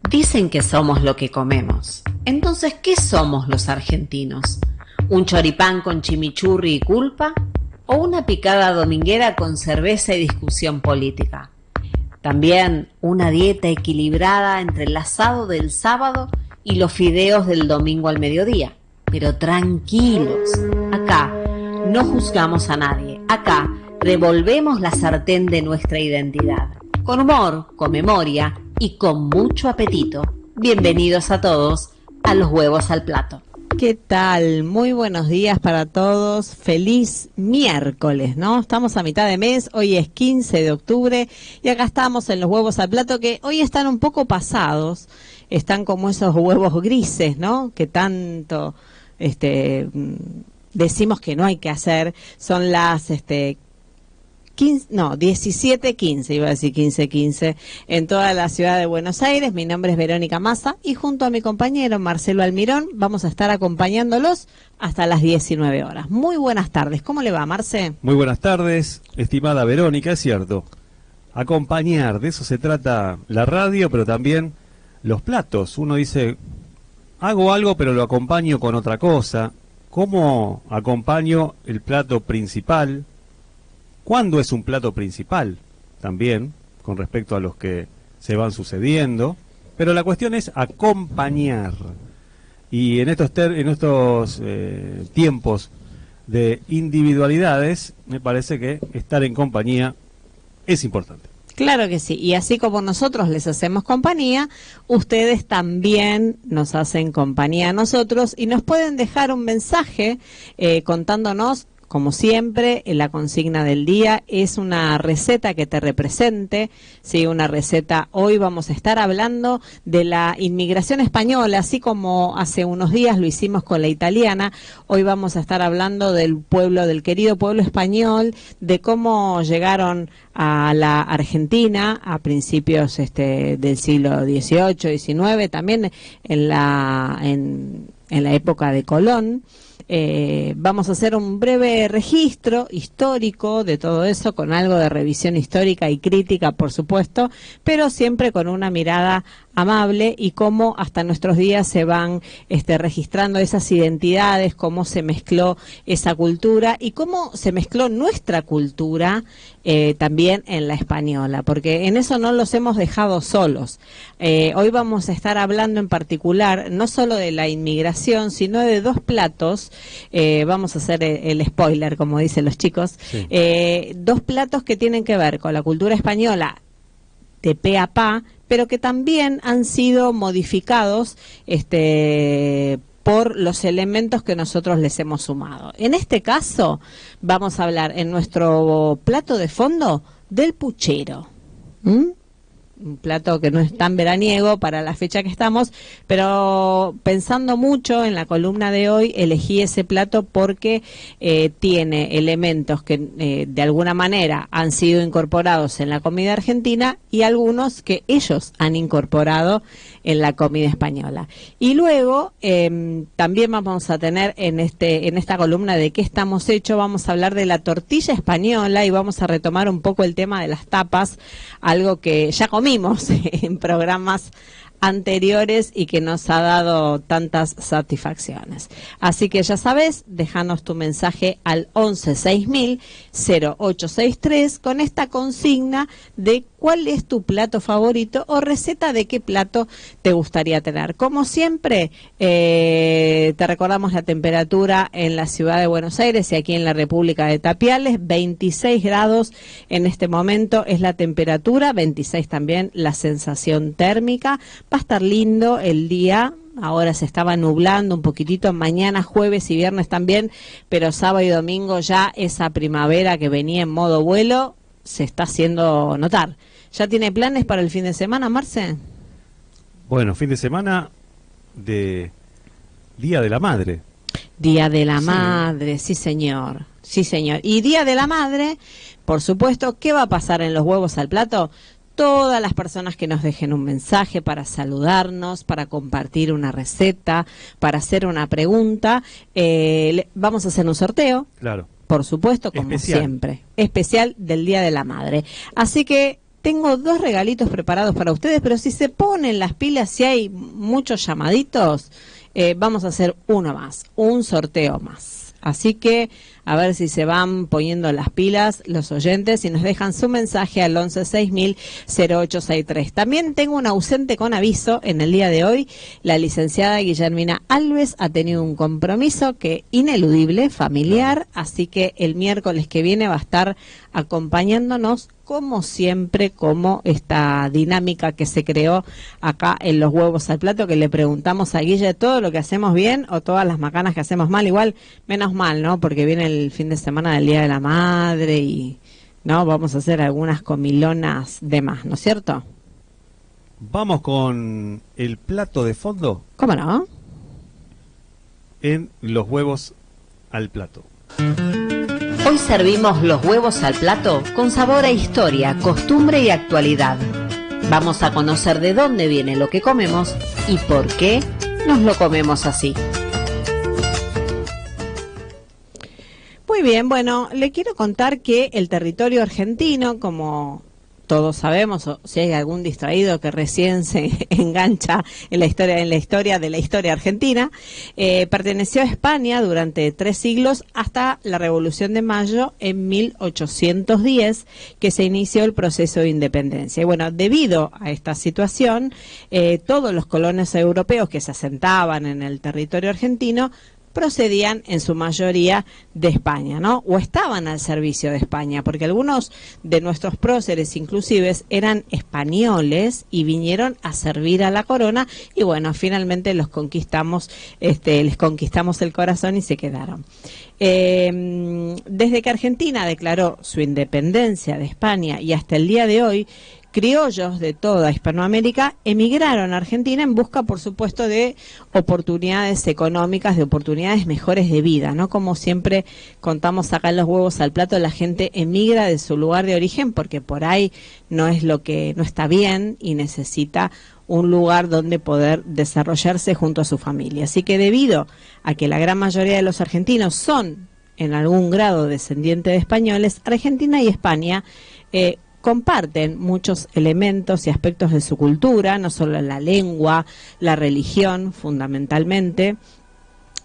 Dicen que somos lo que comemos. Entonces, ¿qué somos los argentinos? ¿Un choripán con chimichurri y culpa? ¿O una picada dominguera con cerveza y discusión política? También una dieta equilibrada entre el asado del sábado y los fideos del domingo al mediodía. Pero tranquilos, acá no juzgamos a nadie. Acá revolvemos la sartén de nuestra identidad. Con humor, con memoria y con mucho apetito. Bienvenidos a todos a Los Huevos al Plato. ¿Qué tal? Muy buenos días para todos. Feliz miércoles, ¿no? Estamos a mitad de mes, hoy es 15 de octubre y acá estamos en Los Huevos al Plato, que hoy están un poco pasados. Están como esos huevos grises, ¿no? Que tanto decimos que no hay que hacer. Son las 17:15, iba a decir 15:15, en toda la ciudad de Buenos Aires. Mi nombre es Verónica Massa y junto a mi compañero Marcelo Almirón vamos a estar acompañándolos hasta las 19 horas. Muy buenas tardes, ¿cómo le va, Marce? Muy buenas tardes, estimada Verónica, es cierto. Acompañar, de eso se trata la radio, pero también los platos. Uno dice, hago algo pero lo acompaño con otra cosa. ¿Cómo acompaño el plato principal? ¿Cuándo es un plato principal? También, con respecto a los que se van sucediendo. Pero la cuestión es acompañar. Y en estos tiempos de individualidades, me parece que estar en compañía es importante. Claro que sí, y así como nosotros les hacemos compañía, ustedes también nos hacen compañía a nosotros y nos pueden dejar un mensaje contándonos. Como siempre, la consigna del día es una receta que te represente, ¿sí? Una receta. Hoy vamos a estar hablando de la inmigración española, así como hace unos días lo hicimos con la italiana. Hoy vamos a estar hablando del pueblo, del querido pueblo español, de cómo llegaron a la Argentina a principios del siglo XVIII, XIX, también en la época de Colón. Vamos a hacer un breve registro histórico de todo eso, con algo de revisión histórica y crítica, por supuesto, pero siempre con una mirada amable y cómo hasta nuestros días se van registrando esas identidades, cómo se mezcló esa cultura y cómo se mezcló nuestra cultura también en la española, porque en eso no los hemos dejado solos. Hoy vamos a estar hablando en particular no solo de la inmigración, sino de dos platos. Vamos a hacer el spoiler, como dicen los chicos. Sí. Dos platos que tienen que ver con la cultura española de pe a pa, pero que también han sido modificados por los elementos que nosotros les hemos sumado. En este caso, vamos a hablar en nuestro plato de fondo del puchero. Un plato que no es tan veraniego para la fecha que estamos, pero pensando mucho en la columna de hoy, elegí ese plato porque tiene elementos que de alguna manera han sido incorporados en la comida argentina y algunos que ellos han incorporado en la comida española. Y luego también vamos a tener en esta columna de qué estamos hechos, vamos a hablar de la tortilla española y vamos a retomar un poco el tema de las tapas, algo que ya comimos en programas anteriores y que nos ha dado tantas satisfacciones. Así que ya sabes, déjanos tu mensaje al 116000-0863 con esta consigna de cuál es tu plato favorito o receta de qué plato te gustaría tener. Como siempre, te recordamos la temperatura en la ciudad de Buenos Aires y aquí en la República de Tapiales, 26 grados en este momento es la temperatura, 26 también la sensación térmica. Va a estar lindo el día, ahora se estaba nublando un poquitito, mañana, jueves y viernes también, pero sábado y domingo ya esa primavera que venía en modo vuelo se está haciendo notar. ¿Ya tiene planes para el fin de semana, Marce? Bueno, fin de semana de Día de la Madre. Día de la Madre, sí señor, sí señor. Y Día de la Madre, por supuesto, ¿qué va a pasar en Los Huevos al Plato? Todas las personas que nos dejen un mensaje para saludarnos, para compartir una receta, para hacer una pregunta, vamos a hacer un sorteo. Claro. Por supuesto, como siempre. Especial del Día de la Madre. Así que te tengo 2 regalitos preparados para ustedes, pero si se ponen las pilas, si hay muchos llamaditos, vamos a hacer uno más, un sorteo más. Así que a ver si se van poniendo las pilas los oyentes y nos dejan su mensaje al 116000-0863. También tengo un ausente con aviso en el día de hoy. La licenciada Guillermina Alves ha tenido un compromiso que ineludible, familiar, así que el miércoles que viene va a estar acompañándonos como siempre, como esta dinámica que se creó acá en los huevos al plato, que le preguntamos a Guille todo lo que hacemos bien o todas las macanas que hacemos mal. Igual, menos mal, ¿no? Porque viene el fin de semana del Día de la Madre y, ¿no? Vamos a hacer algunas comilonas de más, ¿no es cierto? Vamos con el plato de fondo. ¿Cómo no? En los huevos al plato. Hoy servimos los huevos al plato con sabor a historia, costumbre y actualidad. Vamos a conocer de dónde viene lo que comemos y por qué nos lo comemos así. Muy bien, bueno, le quiero contar que el territorio argentino, como todos sabemos, o si hay algún distraído que recién se engancha en la historia de la historia argentina, perteneció a España durante 3 siglos hasta la Revolución de Mayo en 1810, que se inició el proceso de independencia. Y bueno, debido a esta situación, todos los colonos europeos que se asentaban en el territorio argentino procedían en su mayoría de España, ¿no? O estaban al servicio de España, porque algunos de nuestros próceres inclusive eran españoles y vinieron a servir a la corona y bueno, finalmente los conquistamos, les conquistamos el corazón y se quedaron. Desde que Argentina declaró su independencia de España y hasta el día de hoy, criollos de toda Hispanoamérica emigraron a Argentina en busca, por supuesto, de oportunidades económicas, de oportunidades mejores de vida, ¿no? Como siempre contamos acá en los huevos al plato, la gente emigra de su lugar de origen porque por ahí no es lo que no está bien y necesita un lugar donde poder desarrollarse junto a su familia. Así que debido a que la gran mayoría de los argentinos son en algún grado descendientes de españoles, Argentina y España comparten muchos elementos y aspectos de su cultura, no solo la lengua, la religión, fundamentalmente.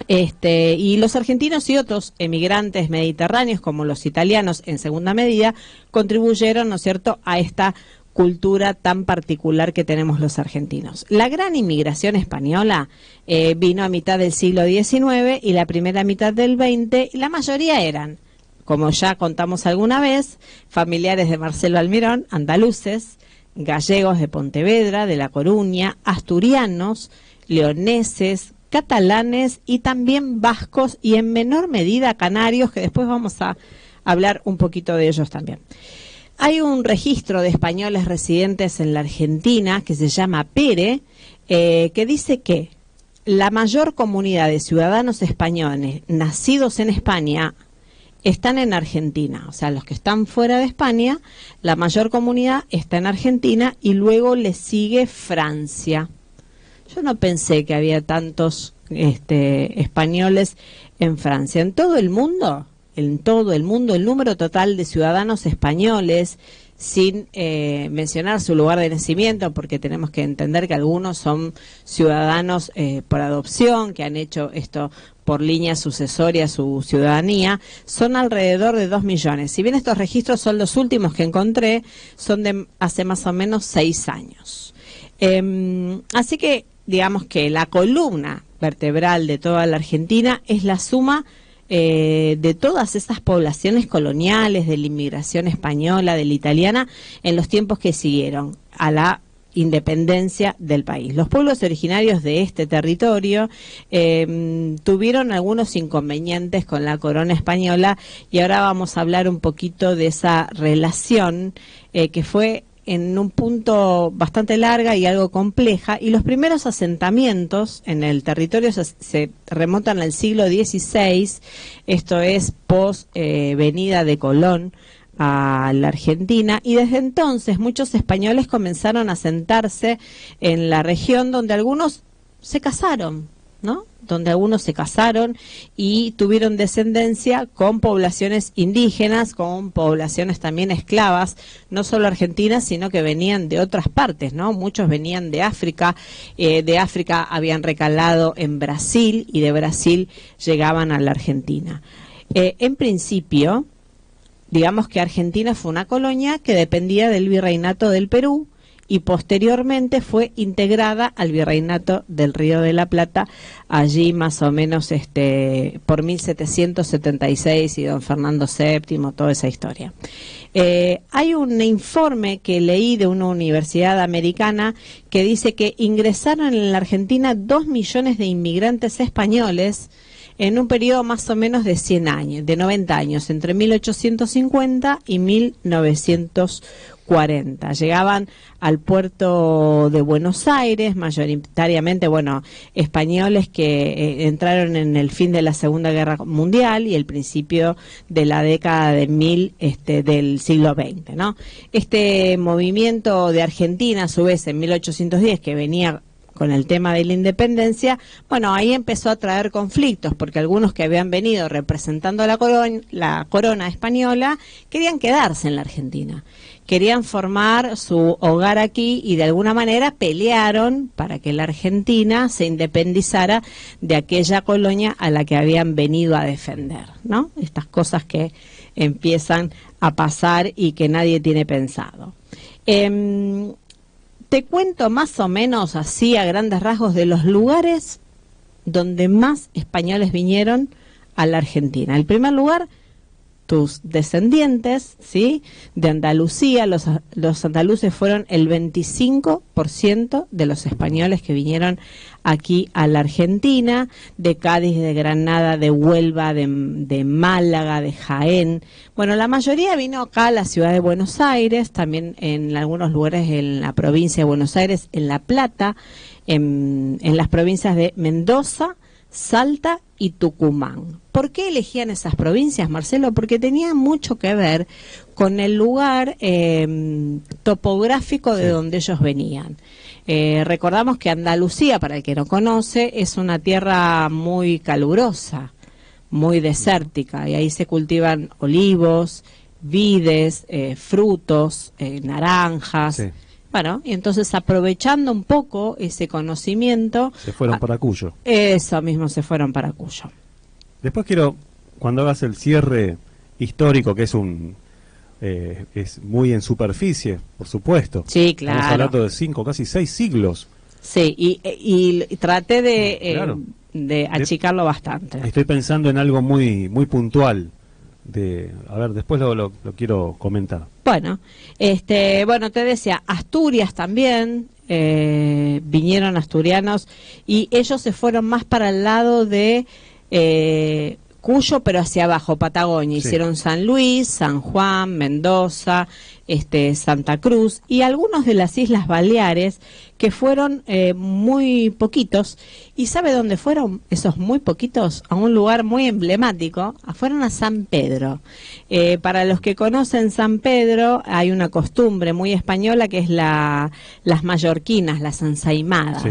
Y los argentinos y otros emigrantes mediterráneos, como los italianos en segunda medida, contribuyeron, ¿no es cierto?, a esta cultura tan particular que tenemos los argentinos. La gran inmigración española vino a mitad del siglo XIX y la primera mitad del XX, y la mayoría eran, como ya contamos alguna vez, familiares de Marcelo Almirón, andaluces, gallegos de Pontevedra, de La Coruña, asturianos, leoneses, catalanes y también vascos y en menor medida canarios, que después vamos a hablar un poquito de ellos también. Hay un registro de españoles residentes en la Argentina que se llama PERE, que dice que la mayor comunidad de ciudadanos españoles nacidos en España están en Argentina, o sea, los que están fuera de España, la mayor comunidad está en Argentina y luego le sigue Francia. Yo no pensé que había tantos españoles en Francia. En todo el mundo, el número total de ciudadanos españoles, sin mencionar su lugar de nacimiento, porque tenemos que entender que algunos son ciudadanos por adopción, que han hecho esto por línea sucesoria su ciudadanía, son alrededor de 2 millones. Si bien estos registros son los últimos que encontré, son de hace más o menos 6 años. Así que digamos que la columna vertebral de toda la Argentina es la suma de todas esas poblaciones coloniales, de la inmigración española, de la italiana, en los tiempos que siguieron a la independencia del país. Los pueblos originarios de este territorio tuvieron algunos inconvenientes con la corona española y ahora vamos a hablar un poquito de esa relación que fue en un punto bastante larga y algo compleja, y los primeros asentamientos en el territorio se remontan al siglo XVI, esto es post venida de Colón a la Argentina, y desde entonces muchos españoles comenzaron a asentarse en la región, donde algunos se casaron, ¿no? Donde algunos se casaron y tuvieron descendencia con poblaciones indígenas, con poblaciones también esclavas, no solo argentinas, sino que venían de otras partes, ¿no? Muchos venían de África habían recalado en Brasil y de Brasil llegaban a la Argentina. En principio, digamos que Argentina fue una colonia que dependía del Virreinato del Perú, y posteriormente fue integrada al Virreinato del Río de la Plata, allí más o menos por 1776 y don Fernando VII, toda esa historia. Hay un informe que leí de una universidad americana que dice que ingresaron en la Argentina 2 millones de inmigrantes españoles en un periodo más o menos de 100 años, de 90 años, entre 1850 y 1940. Llegaban al puerto de Buenos Aires, mayoritariamente, españoles que entraron en el fin de la Segunda Guerra Mundial y el principio de la década de del siglo XX, ¿no? Este movimiento de Argentina, a su vez, en 1810, que venía con el tema de la independencia, ahí empezó a traer conflictos, porque algunos que habían venido representando la corona española querían quedarse en la Argentina, querían formar su hogar aquí y de alguna manera pelearon para que la Argentina se independizara de aquella colonia a la que habían venido a defender, ¿no? Estas cosas que empiezan a pasar y que nadie tiene pensado. Te cuento más o menos así a grandes rasgos de los lugares donde más españoles vinieron a la Argentina. En primer lugar, tus descendientes, ¿sí? De Andalucía, los andaluces fueron el 25% de los españoles que vinieron aquí a la Argentina, de Cádiz, de Granada, de Huelva, de Málaga, de Jaén. La mayoría vino acá a la ciudad de Buenos Aires, también en algunos lugares en la provincia de Buenos Aires, en La Plata, en las provincias de Mendoza, Salta y Tucumán. ¿Por qué elegían esas provincias, Marcelo? Porque tenían mucho que ver con el lugar topográfico de donde ellos venían. Recordamos que Andalucía, para el que no conoce, es una tierra muy calurosa, muy desértica, y ahí se cultivan olivos, vides, frutos, naranjas. Sí. Y entonces aprovechando un poco ese conocimiento... Se fueron para Cuyo. Eso mismo, se fueron para Cuyo. Después quiero, cuando hagas el cierre histórico, que es es muy en superficie, por supuesto. Sí, claro. Estamos hablando de 5, casi 6 siglos. Sí, y traté de achicarlo bastante. Estoy pensando en algo muy puntual. A ver, después lo quiero comentar. Te decía, Asturias también, vinieron asturianos y ellos se fueron más para el lado de Cuyo, pero hacia abajo, Patagonia. Sí. Hicieron San Luis, San Juan, Mendoza, Santa Cruz y algunos de las Islas Baleares, que fueron muy poquitos. ¿Y sabe dónde fueron esos muy poquitos? A un lugar muy emblemático. Fueron a San Pedro. Para los que conocen San Pedro, hay una costumbre muy española que es las mallorquinas, las ensaimadas. Sí.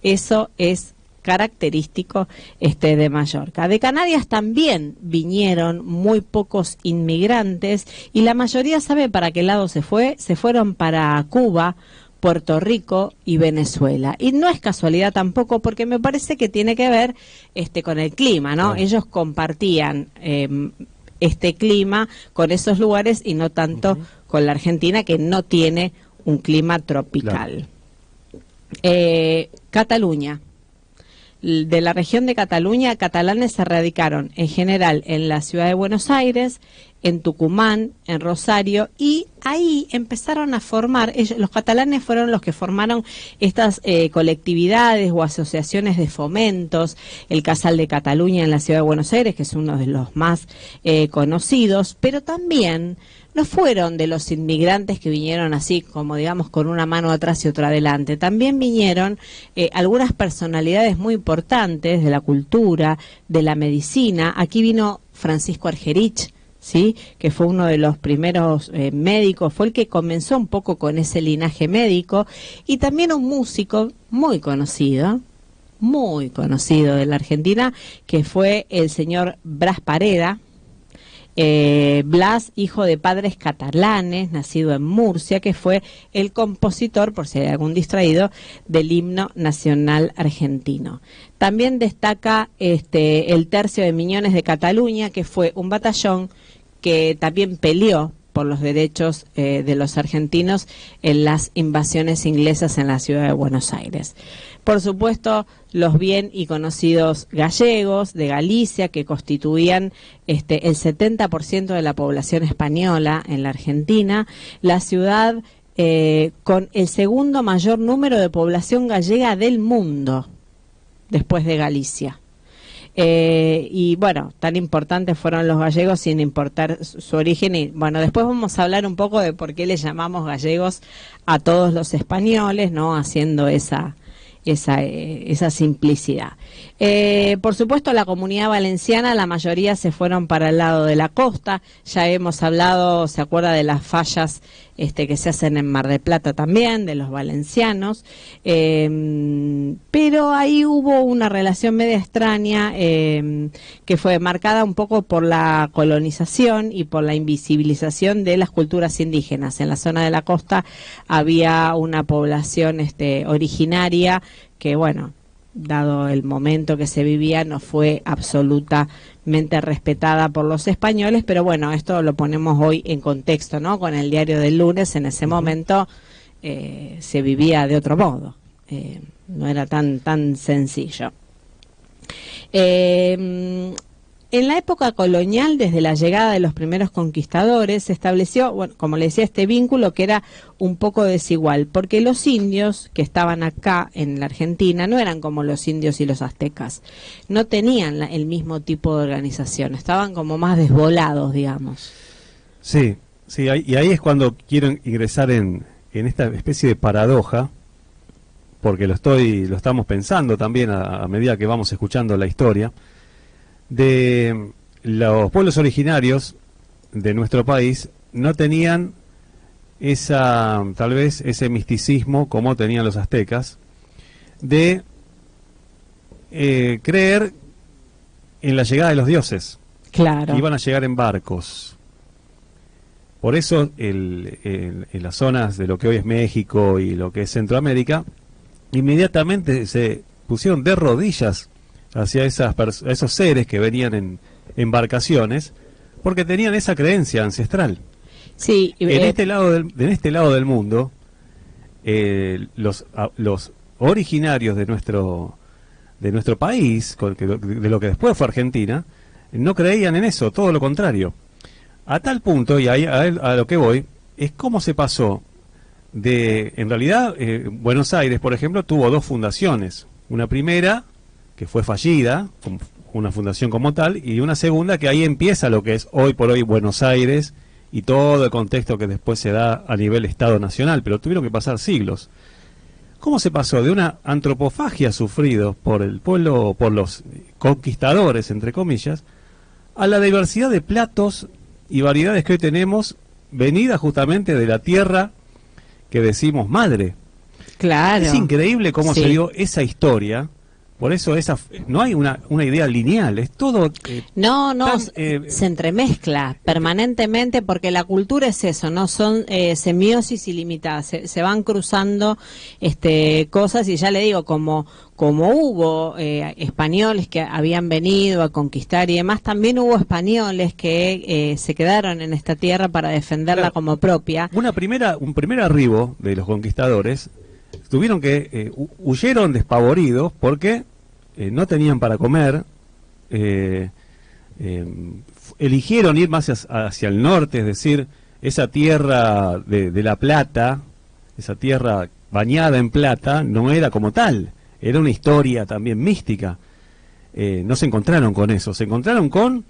Eso es característico de Mallorca. De Canarias también vinieron muy pocos inmigrantes y la mayoría, ¿sabe para qué lado se fue? Se fueron para Cuba, Puerto Rico y Venezuela. Y no es casualidad tampoco, porque me parece que tiene que ver con el clima, ¿no? Ellos compartían este clima con esos lugares y no tanto con la Argentina, que no tiene un clima tropical. Claro. Cataluña. De la región de Cataluña, catalanes se radicaron en general en la ciudad de Buenos Aires, en Tucumán, en Rosario, y ahí empezaron a formar, los catalanes fueron los que formaron estas colectividades o asociaciones de fomentos, el Casal de Cataluña en la ciudad de Buenos Aires, que es uno de los más conocidos, pero también no fueron de los inmigrantes que vinieron así, como digamos, con una mano atrás y otra adelante. También vinieron algunas personalidades muy importantes de la cultura, de la medicina. Aquí vino Francisco Argerich, ¿sí? Que fue uno de los primeros médicos, fue el que comenzó un poco con ese linaje médico, y también un músico muy conocido, muy conocido de la Argentina, que fue el señor Blas Parera. Blas, hijo de padres catalanes, nacido en Murcia, que fue el compositor, por si hay algún distraído, del himno nacional argentino. También destaca el Tercio de Miñones de Cataluña, que fue un batallón que también peleó por los derechos de los argentinos en las invasiones inglesas en la ciudad de Buenos Aires. Por supuesto, los bien y conocidos gallegos de Galicia, que constituían el 70% de la población española en la Argentina, la ciudad con el segundo mayor número de población gallega del mundo, después de Galicia. Y bueno, tan importantes fueron los gallegos sin importar su origen. Y bueno, después vamos a hablar un poco de por qué le llamamos gallegos a todos los españoles, ¿no? Haciendo esa simplicidad. Por supuesto, la Comunidad Valenciana, la mayoría se fueron para el lado de la costa. Ya hemos hablado, se acuerda de las fallas que se hacen en Mar del Plata también, de los valencianos. Pero ahí hubo una relación media extraña que fue marcada un poco por la colonización y por la invisibilización de las culturas indígenas. En la zona de la costa había una población originaria que, bueno, dado el momento que se vivía, no fue absolutamente respetada por los españoles, pero bueno, esto lo ponemos hoy en contexto, ¿no? Con el Diario del Lunes, en ese momento se vivía de otro modo, no era tan sencillo. En la época colonial, desde la llegada de los primeros conquistadores, se estableció, bueno, como le decía, este vínculo que era un poco desigual, porque los indios que estaban acá en la Argentina no eran como los indios y los aztecas, no tenían el mismo tipo de organización, estaban como más desvolados, digamos. Sí, y ahí es cuando quiero ingresar en esta especie de paradoja, porque lo estamos pensando también a medida que vamos escuchando la historia, de los pueblos originarios de nuestro país no tenían tal vez ese misticismo como tenían los aztecas, de creer en la llegada de los dioses. Claro. Que iban a llegar en barcos. Por eso en las zonas de lo que hoy es México y lo que es Centroamérica, inmediatamente se pusieron de rodillas hacia esos seres que venían en embarcaciones, porque tenían esa creencia ancestral. Sí, en este lado del mundo, los originarios de nuestro país, de lo que después fue Argentina, no creían en eso, todo lo contrario. A tal punto, y ahí a lo que voy, es cómo se pasó en realidad, Buenos Aires, por ejemplo, tuvo dos fundaciones. Una primera, que fue fallida, una fundación como tal, y una segunda que ahí empieza lo que es hoy por hoy Buenos Aires y todo el contexto que después se da a nivel Estado Nacional, pero tuvieron que pasar siglos. ¿Cómo se pasó de una antropofagia sufrido por el pueblo, por los conquistadores, entre comillas, a la diversidad de platos y variedades que hoy tenemos, venida justamente de la tierra que decimos madre? Claro. Es increíble cómo se dio esa historia. Por eso no hay una idea lineal, es todo... se entremezcla permanentemente, porque la cultura es eso, no son semiosis ilimitadas, se van cruzando cosas, y ya le digo, como hubo españoles que habían venido a conquistar y demás, también hubo españoles que se quedaron en esta tierra para defenderla como propia. Un primer arribo de los conquistadores tuvieron que huyeron despavoridos porque no tenían para comer, eligieron ir más hacia el norte, es decir, esa tierra de La Plata, esa tierra bañada en plata, no era como tal, era una historia también mística. No se encontraron con eso, se encontraron con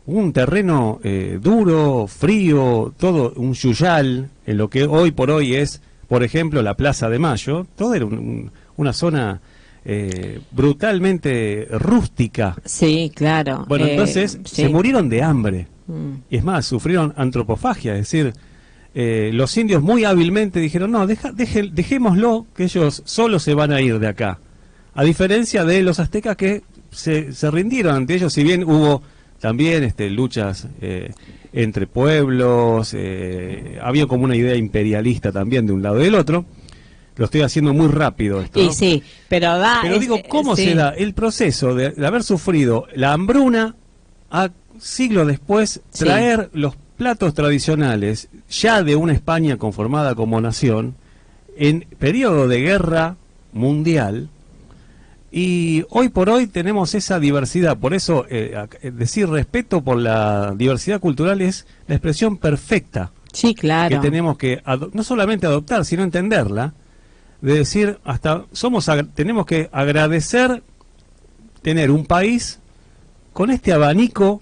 un terreno duro, frío, todo un yuyal, en lo que hoy por hoy es, por ejemplo, la Plaza de Mayo. Todo era una zona brutalmente rústica. Sí, claro. Bueno, entonces sí. Se murieron de hambre. Y es más, sufrieron antropofagia, es decir, los indios muy hábilmente dijeron, no, dejémoslo, que ellos solos se van a ir de acá. A diferencia de los aztecas que se rindieron ante ellos, si bien hubo también luchas entre pueblos, había como una idea imperialista también de un lado y del otro. Lo estoy haciendo muy rápido esto, ¿no? Sí, pero digo, ¿cómo se da el proceso de haber sufrido la hambruna a siglos después traer los platos tradicionales ya de una España conformada como nación en periodo de guerra mundial? Y hoy por hoy tenemos esa diversidad, por eso decir respeto por la diversidad cultural es la expresión perfecta, sí, claro, que tenemos que no solamente adoptar, sino entenderla, de decir, tenemos que agradecer tener un país con este abanico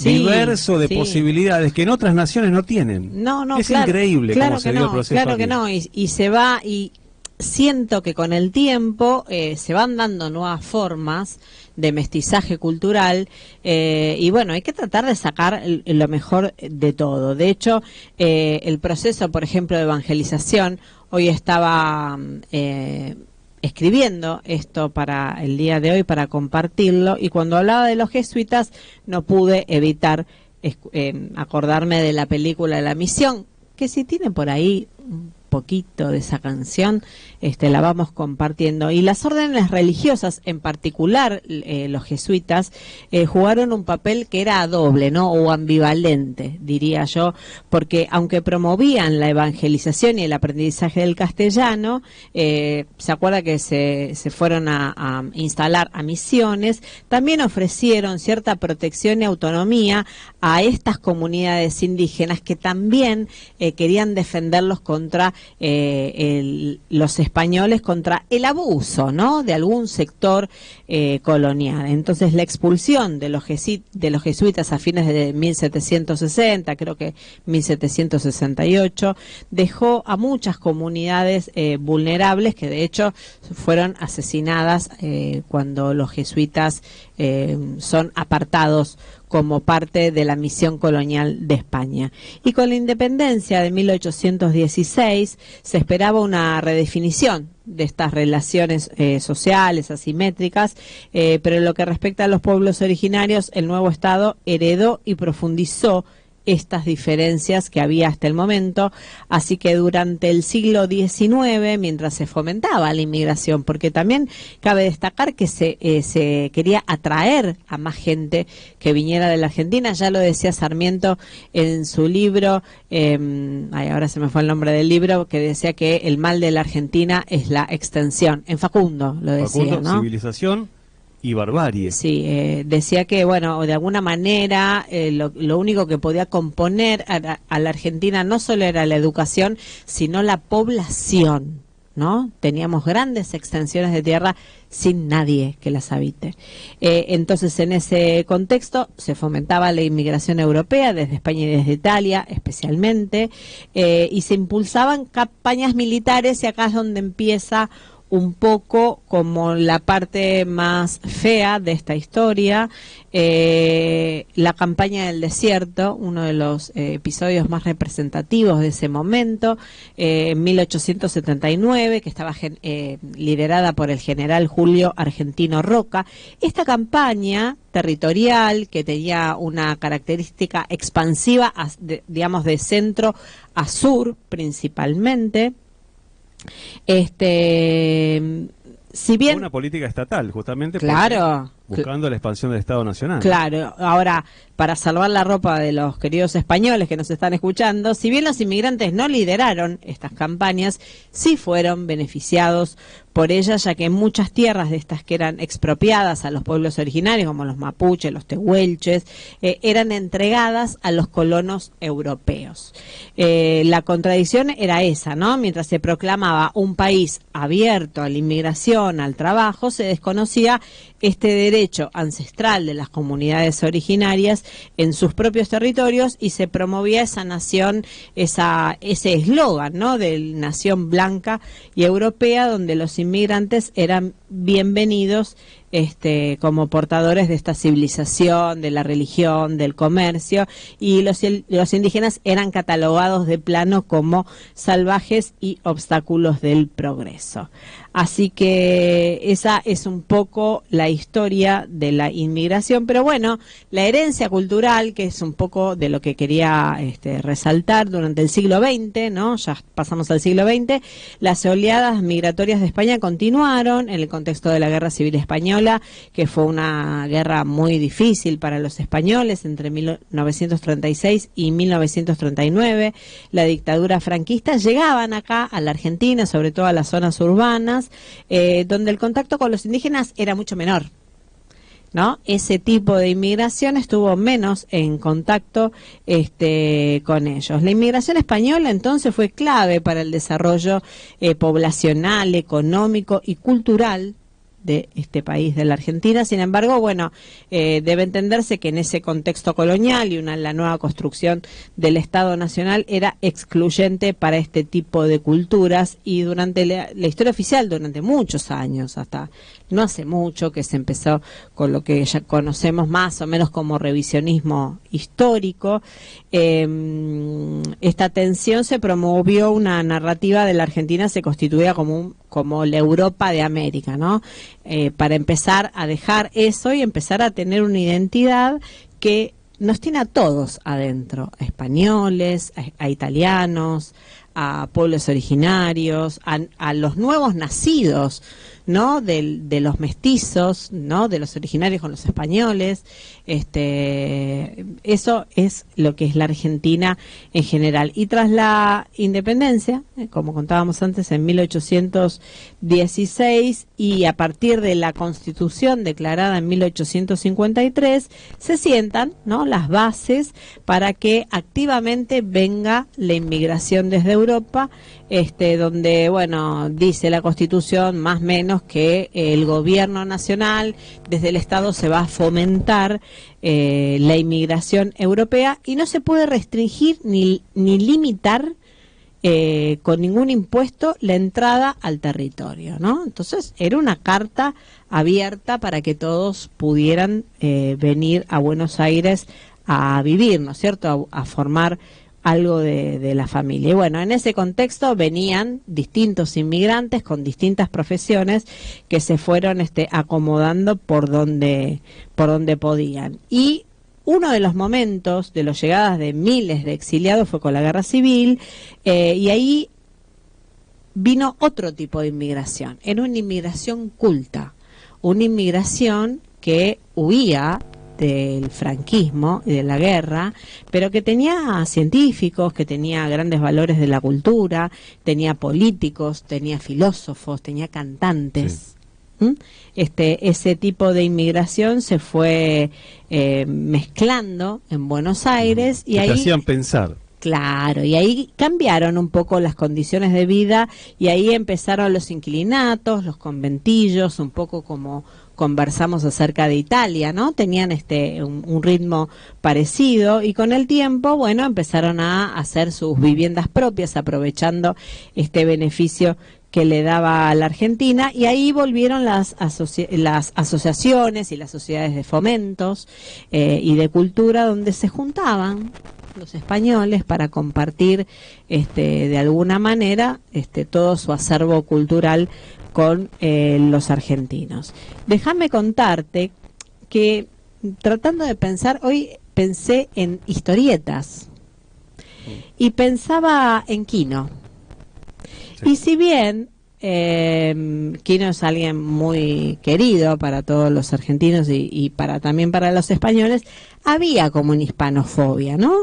diverso de posibilidades que en otras naciones no tienen. No, es increíble cómo se dio el proceso claro aquí. que no, y se va, y siento que con el tiempo se van dando nuevas formas de mestizaje cultural, y bueno, hay que tratar de sacar lo mejor de todo. De hecho, el proceso, por ejemplo, de evangelización, hoy estaba escribiendo esto para el día de hoy, para compartirlo, y cuando hablaba de los jesuitas no pude evitar acordarme de la película La Misión, que si tiene por ahí un poquito de esa canción, la vamos compartiendo. Y las órdenes religiosas, en particular los jesuitas, jugaron un papel que era doble, ¿no? O ambivalente, diría yo, porque aunque promovían la evangelización y el aprendizaje del castellano, se acuerda que se fueron a instalar a misiones, también ofrecieron cierta protección y autonomía a estas comunidades indígenas que también querían defenderlos contra los españoles, contra el abuso, ¿no?, de algún sector colonial. Entonces la expulsión de los jesuitas a fines de 1760, creo que 1768, dejó a muchas comunidades vulnerables que de hecho fueron asesinadas cuando los jesuitas son apartados como parte de la misión colonial de España. Y con la independencia de 1816 se esperaba una redefinición de estas relaciones sociales asimétricas, pero en lo que respecta a los pueblos originarios, el nuevo Estado heredó y profundizó estas diferencias que había hasta el momento, así que durante el siglo XIX, mientras se fomentaba la inmigración, porque también cabe destacar que se quería atraer a más gente que viniera de la Argentina, ya lo decía Sarmiento en su libro, ahora se me fue el nombre del libro, que decía que el mal de la Argentina es la extensión, en Facundo lo decía, Facundo, ¿no? Civilización y barbarie. Sí, decía que, bueno, de alguna manera lo único que podía componer a la Argentina no solo era la educación, sino la población, ¿no? Teníamos grandes extensiones de tierra sin nadie que las habite. Entonces, en ese contexto se fomentaba la inmigración europea desde España y desde Italia, especialmente, y se impulsaban campañas militares, y acá es donde empieza un poco como la parte más fea de esta historia, la campaña del desierto, uno de los episodios más representativos de ese momento, en 1879, que estaba liderada por el general Julio Argentino Roca. Esta campaña territorial, que tenía una característica expansiva, digamos, de centro a sur principalmente, si bien una política estatal, justamente, claro, buscando la expansión del Estado Nacional. Claro, ahora, para salvar la ropa de los queridos españoles que nos están escuchando, si bien los inmigrantes no lideraron estas campañas, sí fueron beneficiados por ellas, ya que muchas tierras de estas que eran expropiadas a los pueblos originarios, como los mapuches, los tehuelches, eran entregadas a los colonos europeos. La contradicción era esa, ¿no? Mientras se proclamaba un país abierto a la inmigración, al trabajo, se desconocía este derecho ancestral de las comunidades originarias en sus propios territorios, y se promovía esa nación, ese eslogan, ¿no?, de nación blanca y europea, donde los inmigrantes eran bienvenidos como portadores de esta civilización, de la religión, del comercio, y los indígenas eran catalogados de plano como salvajes y obstáculos del progreso. Así que esa es un poco la historia de la inmigración, pero bueno, la herencia cultural, que es un poco de lo que quería resaltar durante el siglo XX, ¿no? Ya pasamos al siglo XX, las oleadas migratorias de España continuaron en el contexto de la Guerra Civil Española, que fue una guerra muy difícil para los españoles entre 1936 y 1939. La dictadura franquista, llegaban acá a la Argentina, sobre todo a las zonas urbanas, donde el contacto con los indígenas era mucho menor, ¿no? Ese tipo de inmigración estuvo menos en contacto con ellos. La inmigración española entonces fue clave para el desarrollo poblacional, económico y cultural de este país, de la Argentina. Sin embargo, bueno, debe entenderse que en ese contexto colonial y la nueva construcción del Estado Nacional era excluyente para este tipo de culturas, y durante la historia oficial, durante muchos años, hasta no hace mucho que se empezó con lo que ya conocemos más o menos como revisionismo histórico, esta tensión se promovió una narrativa de la Argentina se constituía como la Europa de América, ¿no? Para empezar a dejar eso y empezar a tener una identidad que nos tiene a todos adentro, a españoles, a italianos, a pueblos originarios, a los nuevos nacidos, ¿no? De los mestizos, ¿no? De los originarios con los españoles. Eso es lo que es la Argentina en general. Y tras la independencia, como contábamos antes, en 1816, y a partir de la Constitución declarada en 1853, se sientan, ¿no?, las bases para que activamente venga la inmigración desde Europa, donde, bueno, dice la Constitución más o menos que el gobierno nacional desde el Estado se va a fomentar la inmigración europea, y no se puede restringir ni limitar con ningún impuesto la entrada al territorio, ¿no? Entonces era una carta abierta para que todos pudieran venir a Buenos Aires a vivir, ¿no es cierto?, a formar algo de la familia. Y bueno, en ese contexto venían distintos inmigrantes con distintas profesiones que se fueron acomodando por donde podían. Y uno de los momentos de las llegadas de miles de exiliados fue con la Guerra Civil, y ahí vino otro tipo de inmigración. Era una inmigración culta, una inmigración que huía del franquismo y de la guerra, pero que tenía científicos, que tenía grandes valores de la cultura, tenía políticos, tenía filósofos, tenía cantantes. Sí. Ese tipo de inmigración se fue mezclando en Buenos Aires, y ahí te hacían pensar. Claro, y ahí cambiaron un poco las condiciones de vida, y ahí empezaron los inquilinatos, los conventillos, un poco como conversamos acerca de Italia, ¿no? Tenían un ritmo parecido, y con el tiempo, bueno, empezaron a hacer sus viviendas propias, aprovechando este beneficio que le daba a la Argentina, y ahí volvieron las asociaciones y las sociedades de fomentos y de cultura, donde se juntaban los españoles para compartir de alguna manera todo su acervo cultural con los argentinos. Déjame contarte que, tratando de pensar, hoy pensé en historietas y pensaba en Quino. Sí. Y si bien Quino es alguien muy querido para todos los argentinos y también para los españoles, había como una hispanofobia, ¿no?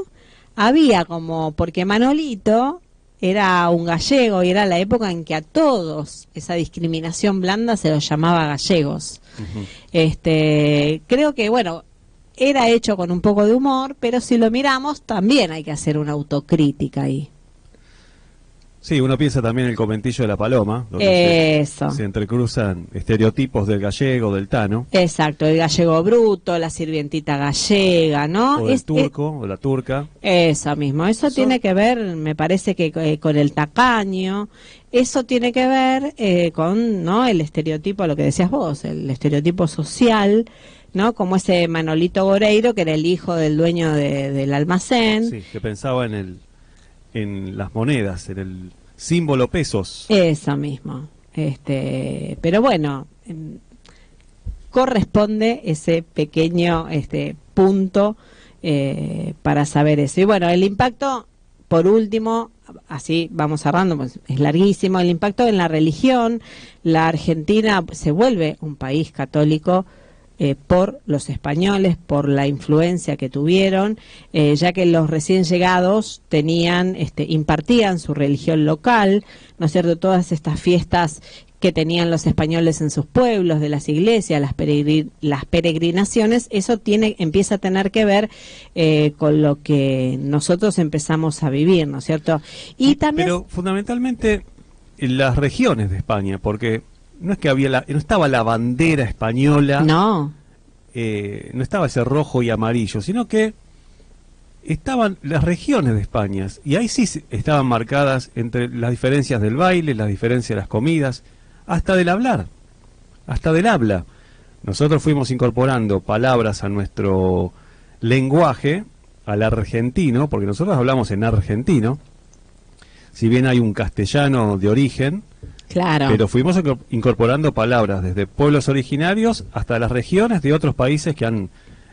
Había como, porque Manolito era un gallego y era la época en que a todos esa discriminación blanda se los llamaba gallegos. Creo que, bueno, era hecho con un poco de humor, pero si lo miramos también hay que hacer una autocrítica ahí. Sí, uno piensa también en el conventillo de la Paloma, donde se entrecruzan estereotipos del gallego, del tano. Exacto, el gallego bruto, la sirvientita gallega, ¿no? O el turco, o la turca. Eso mismo, eso tiene que ver, me parece que con el tacaño, eso tiene que ver con, ¿no?, el estereotipo, lo que decías vos, el estereotipo social, ¿no? Como ese Manolito Goreiro, que era el hijo del dueño del almacén. Sí, que pensaba en las monedas, en el símbolo pesos. Eso mismo. Pero bueno, corresponde ese pequeño punto para saber eso. Y bueno, el impacto, por último, así vamos cerrando, pues es larguísimo, el impacto en la religión. La Argentina se vuelve un país católico por los españoles, por la influencia que tuvieron, ya que los recién llegados impartían su religión local, ¿no es cierto? Todas estas fiestas que tenían los españoles en sus pueblos, de las iglesias, las peregrinaciones, eso empieza a tener que ver con lo que nosotros empezamos a vivir, ¿no es cierto? Y también, pero fundamentalmente en las regiones de España, porque no es que no estaba la bandera española, no estaba ese rojo y amarillo, sino que estaban las regiones de España, y ahí sí estaban marcadas entre las diferencias del baile, las diferencias de las comidas, hasta del hablar, hasta del habla. Nosotros fuimos incorporando palabras a nuestro lenguaje, al argentino, porque nosotros hablamos en argentino, si bien hay un castellano de origen, claro, pero fuimos incorporando palabras desde pueblos originarios hasta las regiones de otros países que han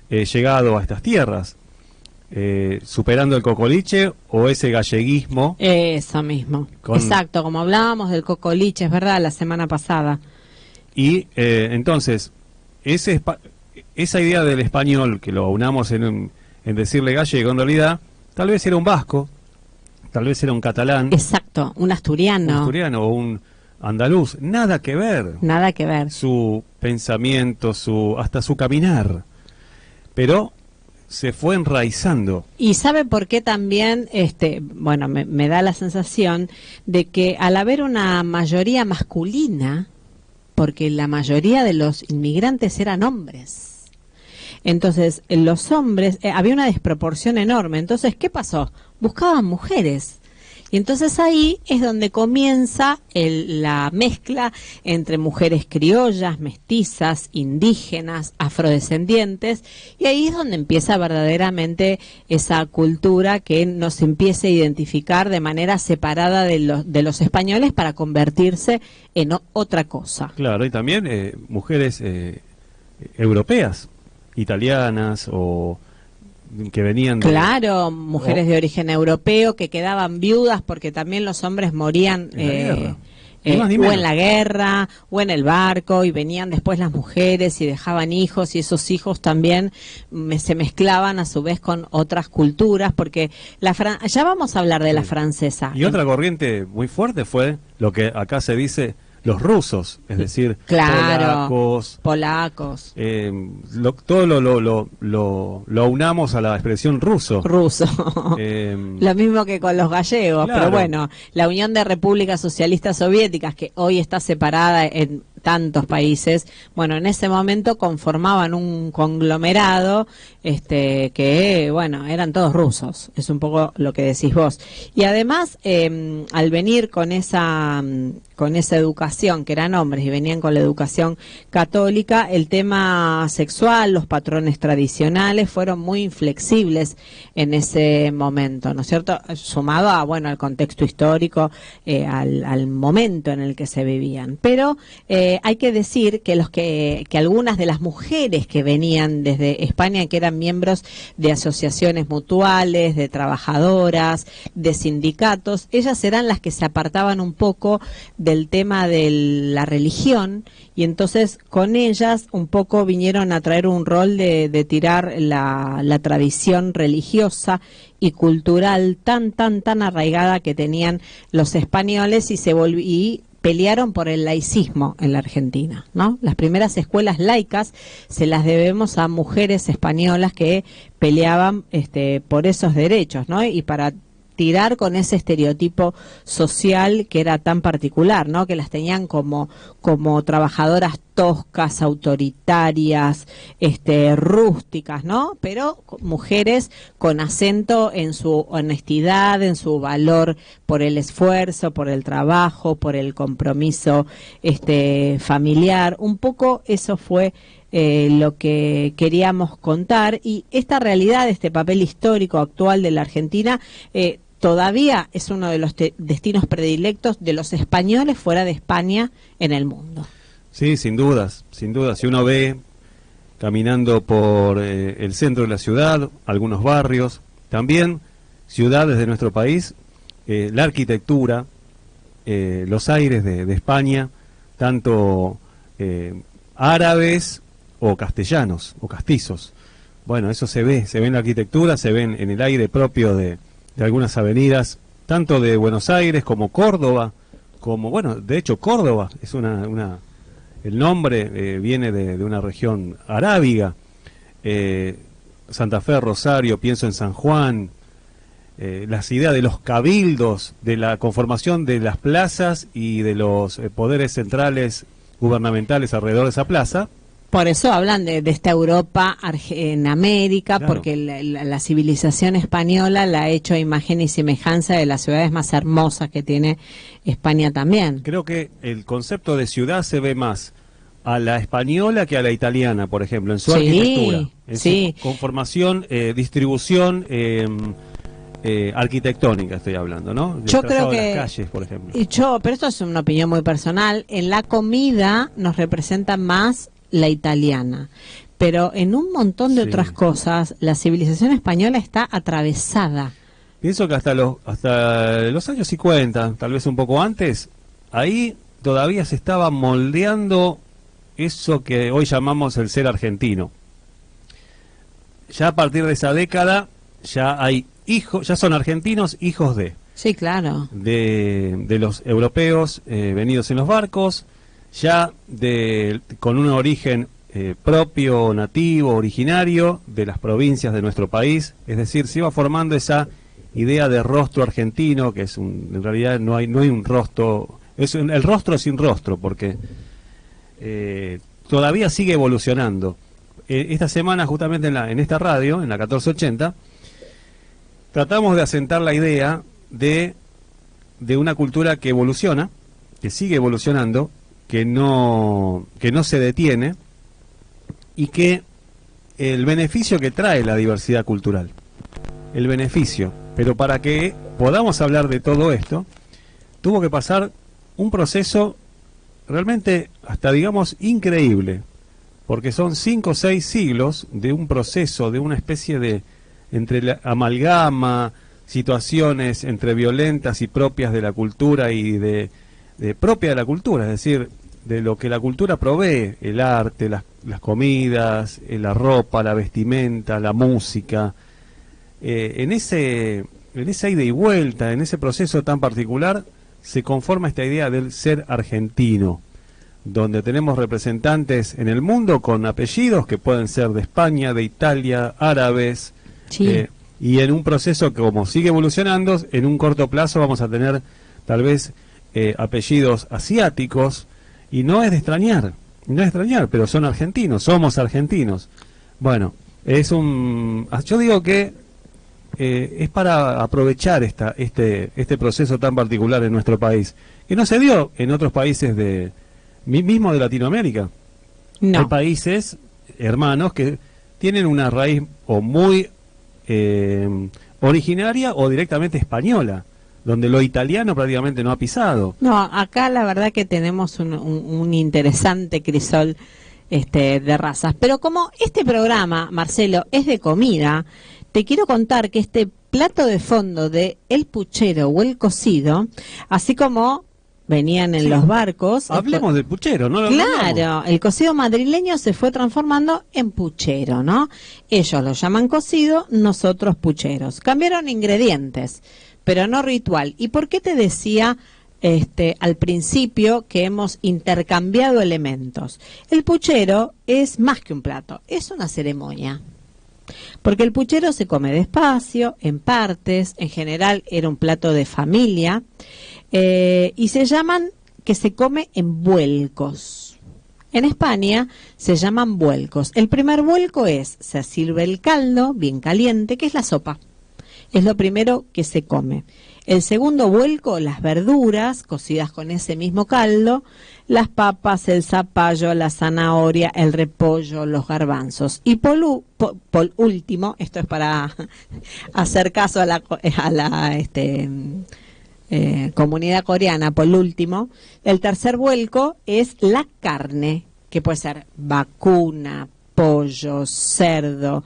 llegado a estas tierras, superando el cocoliche o ese galleguismo. Eso mismo, exacto, como hablábamos del cocoliche, es verdad, la semana pasada. Y entonces, esa idea del español, que lo aunamos en decirle gallego, en realidad, tal vez era un vasco, tal vez era un catalán. Exacto, un asturiano. O un andaluz, nada que ver. Nada que ver. Su pensamiento, hasta su caminar. Pero se fue enraizando. Y sabe por qué también, bueno, me da la sensación de que al haber una mayoría masculina, porque la mayoría de los inmigrantes eran hombres, entonces los hombres, había una desproporción enorme. Entonces, ¿qué pasó? Buscaban mujeres. Y entonces ahí es donde comienza la mezcla entre mujeres criollas, mestizas, indígenas, afrodescendientes, y ahí es donde empieza verdaderamente esa cultura que nos empieza a identificar de manera separada de los españoles para convertirse en otra cosa. Claro, y también mujeres europeas, italianas o que venían claro, mujeres de origen europeo que quedaban viudas porque también los hombres morían o en la guerra o en el barco, y venían después las mujeres y dejaban hijos, y esos hijos también se mezclaban a su vez con otras culturas, porque ya vamos a hablar de la francesa. Y otra corriente muy fuerte fue lo que acá se dice los rusos, es decir, claro, polacos. Todo lo unamos a la expresión ruso. Lo mismo que con los gallegos, claro. Pero bueno, la Unión de Repúblicas Socialistas Soviéticas, que hoy está separada en tantos países, bueno, en ese momento conformaban un conglomerado que, bueno, eran todos rusos, es un poco lo que decís vos. Y además, al venir con esa educación, que eran hombres y venían con la educación católica, el tema sexual, los patrones tradicionales fueron muy inflexibles en ese momento, ¿no es cierto? Sumado a, bueno, al contexto histórico, al momento en el que se vivían. Pero hay que decir que algunas de las mujeres que venían desde España, que eran miembros de asociaciones mutuales, de trabajadoras, de sindicatos, ellas eran las que se apartaban un poco del tema de la religión, y entonces con ellas un poco vinieron a traer un rol de tirar la tradición religiosa y cultural tan arraigada que tenían los españoles, y pelearon por el laicismo en la Argentina, ¿no? Las primeras escuelas laicas se las debemos a mujeres españolas que peleaban por esos derechos, ¿no? Y para tirar con ese estereotipo social que era tan particular, ¿no? Que las tenían como trabajadoras toscas, autoritarias, rústicas, ¿no? Pero mujeres con acento en su honestidad, en su valor por el esfuerzo, por el trabajo, por el compromiso familiar. Un poco eso fue lo que queríamos contar, y esta realidad, este papel histórico actual de la Argentina, todavía es uno de los destinos predilectos de los españoles fuera de España en el mundo. Sí, sin dudas, sin dudas. Si uno ve caminando por el centro de la ciudad, algunos barrios, también ciudades de nuestro país, la arquitectura, los aires de España, tanto árabes o castellanos o castizos. Bueno, eso se ve en la arquitectura, se ve en el aire propio de algunas avenidas, tanto de Buenos Aires como Córdoba, como, bueno, de hecho Córdoba es el nombre viene de una región arábiga, Santa Fe, Rosario, pienso en San Juan, las ideas de los cabildos, de la conformación de las plazas y de los poderes centrales gubernamentales alrededor de esa plaza. Por eso hablan de esta Europa en América, Claro. porque la civilización española la ha hecho a imagen y semejanza de las ciudades más hermosas que tiene España también. Creo que el concepto de ciudad se ve más a la española que a la italiana, por ejemplo, en su arquitectura, en sí. su conformación, distribución arquitectónica, estoy hablando, ¿no? Yo creo Trazado de que las calles, por ejemplo. pero esto es una opinión muy personal, en la comida nos representa más la italiana, pero en un montón de Sí. otras cosas la civilización española está atravesada. Pienso que hasta los años 50, tal vez un poco antes, ahí todavía se estaba moldeando eso que hoy llamamos el ser argentino. Ya a partir de esa década ya hay hijos, ya son argentinos, hijos Sí, claro. de los europeos venidos en los barcos, ya con un origen propio, nativo, originario de las provincias de nuestro país. Es decir, se iba formando esa idea de rostro argentino, que en realidad no hay un rostro, el rostro sin rostro, porque todavía sigue evolucionando. Esta semana, justamente en esta radio, en la 1480, tratamos de asentar la idea de una cultura que evoluciona, que sigue evolucionando, que no se detiene, y que el beneficio que trae la diversidad cultural, el beneficio. Pero para que podamos hablar de todo esto, tuvo que pasar un proceso realmente hasta, digamos, increíble, porque son 5 o 6 siglos de un proceso, de una especie de entre la amalgama, situaciones entre violentas y propias de la cultura y de propia de la cultura, es decir, de lo que la cultura provee, el arte, las comidas, la ropa, la vestimenta, la música. En esa ida y vuelta, en ese proceso tan particular, se conforma esta idea del ser argentino, donde tenemos representantes en el mundo con apellidos que pueden ser de España, de Italia, árabes, Sí. y en un proceso que, como sigue evolucionando, en un corto plazo vamos a tener tal vez apellidos asiáticos, y no es de extrañar, pero son argentinos, somos argentinos. Bueno, yo digo que es para aprovechar este proceso tan particular en nuestro país, que no se dio en otros países mismo de Latinoamérica. No. Hay países hermanos que tienen una raíz o muy originaria o directamente española, donde lo italiano prácticamente no ha pisado. No, acá la verdad que tenemos un interesante crisol de razas. Pero como este programa, Marcelo, es de comida, te quiero contar que este plato de fondo de el puchero o el cocido, así como venían en los barcos... Hablemos del puchero, ¿no? Claro, el cocido madrileño se fue transformando en puchero, ¿no? Ellos lo llaman cocido, nosotros pucheros. Cambiaron ingredientes, pero no ritual. ¿Y por qué te decía al principio que hemos intercambiado elementos? El puchero es más que un plato, es una ceremonia. Porque el puchero se come despacio, en partes, en general era un plato de familia, y se llaman que se come en vuelcos. En España se llaman vuelcos. El primer vuelco se sirve el caldo bien caliente, que es la sopa. Es lo primero que se come. El segundo vuelco, las verduras cocidas con ese mismo caldo, las papas, el zapallo, la zanahoria, el repollo, los garbanzos. Y por último, esto es para hacer caso a la comunidad coreana, por último, el tercer vuelco es la carne, que puede ser vacuna, pollo, cerdo,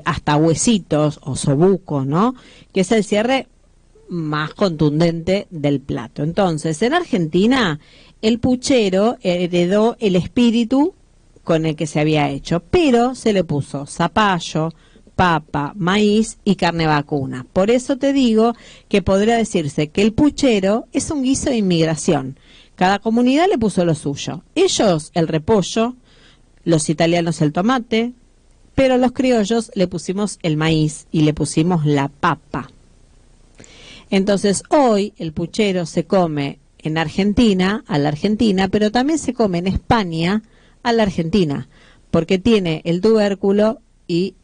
hasta huesitos o osobuco, ¿no? Que es el cierre más contundente del plato. Entonces, en Argentina, el puchero heredó el espíritu con el que se había hecho, pero se le puso zapallo, papa, maíz y carne vacuna. Por eso te digo que podría decirse que el puchero es un guiso de inmigración. Cada comunidad le puso lo suyo. Ellos el repollo, los italianos el tomate, pero los criollos le pusimos el maíz y le pusimos la papa. Entonces hoy el puchero se come en Argentina, a la Argentina, pero también se come en España, a la Argentina, porque tiene el tubérculo y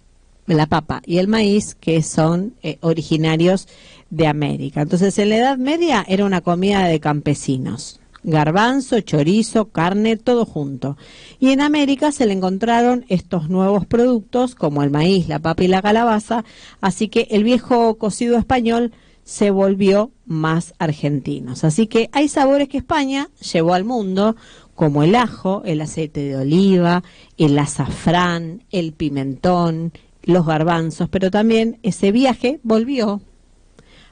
la papa y el maíz, que son originarios de América. Entonces en la Edad Media era una comida de campesinos. Garbanzo, chorizo, carne, todo junto. Y en América se le encontraron estos nuevos productos como el maíz, la papa y la calabaza, así que el viejo cocido español se volvió más argentinos. Así que hay sabores que España llevó al mundo, como el ajo, el aceite de oliva, el azafrán, el pimentón, los garbanzos, pero también ese viaje volvió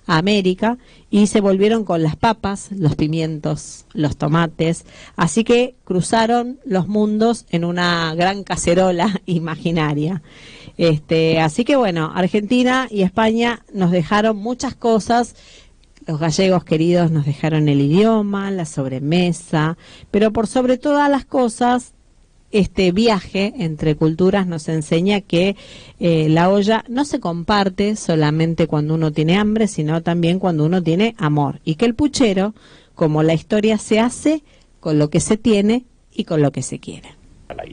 a América y se volvieron con las papas, los pimientos, los tomates, así que cruzaron los mundos en una gran cacerola imaginaria. Así que bueno, Argentina y España nos dejaron muchas cosas. Los gallegos queridos nos dejaron el idioma, la sobremesa, pero por sobre todas las cosas, este viaje entre culturas nos enseña que la olla no se comparte solamente cuando uno tiene hambre, sino también cuando uno tiene amor. Y que el puchero, como la historia, se hace con lo que se tiene y con lo que se quiere.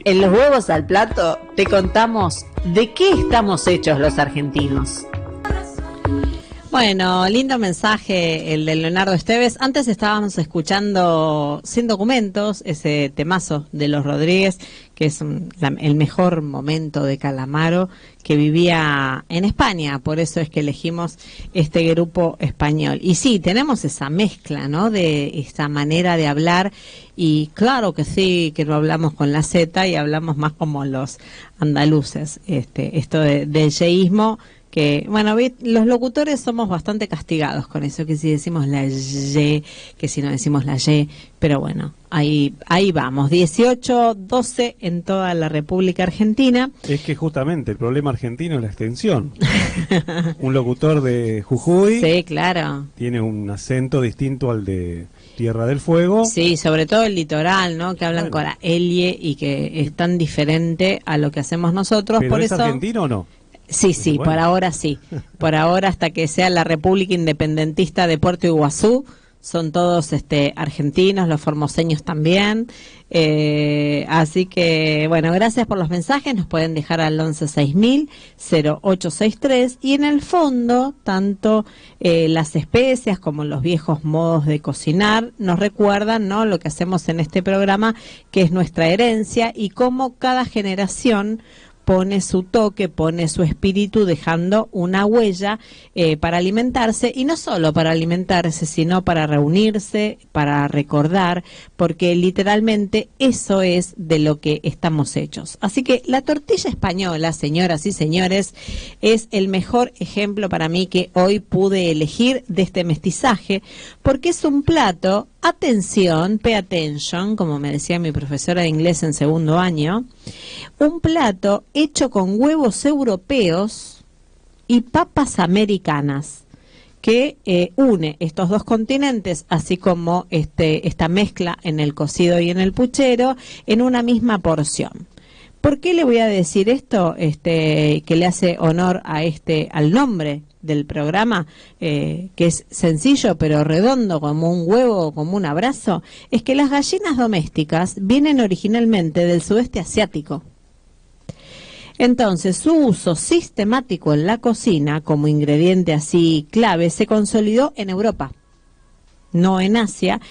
En los huevos al plato te contamos de qué estamos hechos los argentinos. Bueno, lindo mensaje el de Leonardo Esteves. Antes estábamos escuchando Sin Documentos, ese temazo de Los Rodríguez, que es el mejor momento de Calamaro, que vivía en España. Por eso es que elegimos este grupo español. Y sí, tenemos esa mezcla, ¿no?, de esa manera de hablar. Y claro que sí, que no hablamos con la Z y hablamos más como los andaluces. Esto del yeísmo, que, bueno, los locutores somos bastante castigados con eso, que si decimos la Y, que si no decimos la Y, pero bueno, ahí vamos, 18-12 en toda la República Argentina. Es que justamente el problema argentino es la extensión. Un locutor de Jujuy, sí, claro, tiene un acento distinto al de Tierra del Fuego. Sí, sobre todo el litoral, ¿no?, que hablan Bueno, con la L y que es tan diferente a lo que hacemos nosotros. ¿pero por es eso argentino o no? Sí, sí, Bueno. por ahora sí. Por ahora, hasta que sea la República Independentista de Puerto Iguazú, son todos argentinos, los formoseños también. Así que, bueno, gracias por los mensajes. Nos pueden dejar al 116000-0863. Y en el fondo, tanto las especias como los viejos modos de cocinar nos recuerdan, ¿no?, lo que hacemos en este programa, que es nuestra herencia, y cómo cada generación pone su toque, pone su espíritu, dejando una huella para alimentarse, y no solo para alimentarse, sino para reunirse, para recordar, porque literalmente eso es de lo que estamos hechos. Así que la tortilla española, señoras y señores, es el mejor ejemplo para mí que hoy pude elegir de este mestizaje, porque es un plato, atención, pay attention, como me decía mi profesora de inglés en segundo año, un plato hecho con huevos europeos y papas americanas, que une estos dos continentes, así como esta mezcla en el cocido y en el puchero, en una misma porción. ¿Por qué le voy a decir esto? Que le hace honor a al nombre del programa, que es sencillo pero redondo como un huevo, como un abrazo. Es que las gallinas domésticas vienen originalmente del sudeste asiático. Entonces, su uso sistemático en la cocina como ingrediente así clave se consolidó en Europa, no en Asia,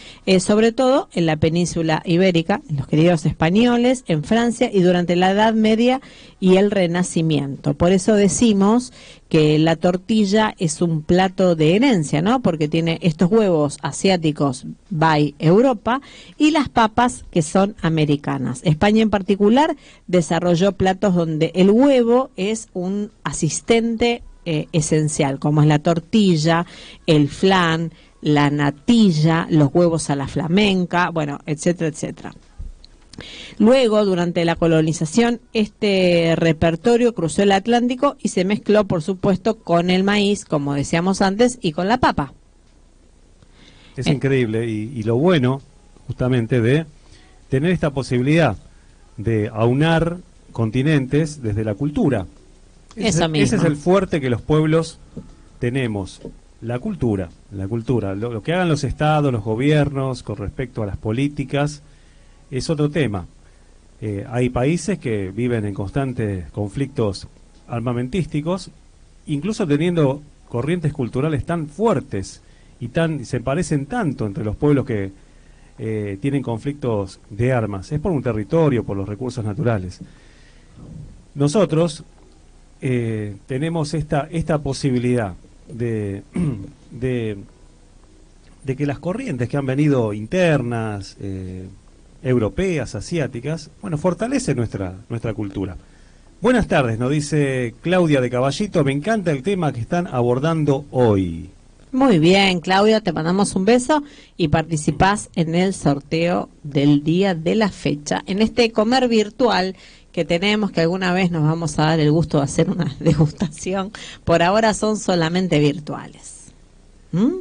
sobre todo en la península ibérica, en los queridos españoles, en Francia y durante la Edad Media y el Renacimiento. Por eso decimos que la tortilla es un plato de herencia, ¿no? Porque tiene estos huevos asiáticos by Europa y las papas que son americanas. España en particular desarrolló platos donde el huevo es un asistente esencial, como es la tortilla, el flan, la natilla, los huevos a la flamenca, bueno, etcétera, etcétera. Luego, durante la colonización, este repertorio cruzó el Atlántico y se mezcló, por supuesto, con el maíz, como decíamos antes, y con la papa. Es increíble y lo bueno, justamente, de tener esta posibilidad de aunar continentes desde la cultura. Eso mismo. Ese es el fuerte que los pueblos tenemos. La cultura, lo que hagan los estados, los gobiernos con respecto a las políticas es otro tema. Hay países que viven en constantes conflictos armamentísticos, incluso teniendo corrientes culturales tan fuertes y se parecen tanto entre los pueblos que tienen conflictos de armas. Es por un territorio, por los recursos naturales. Nosotros tenemos esta posibilidad de que las corrientes que han venido internas, europeas, asiáticas, bueno, fortalecen nuestra cultura. Buenas tardes, nos dice Claudia de Caballito, me encanta el tema que están abordando hoy. Muy bien, Claudia, te mandamos un beso y participás en el sorteo del día de la fecha, en este comer virtual que tenemos, que alguna vez nos vamos a dar el gusto de hacer una degustación. Por ahora son solamente virtuales.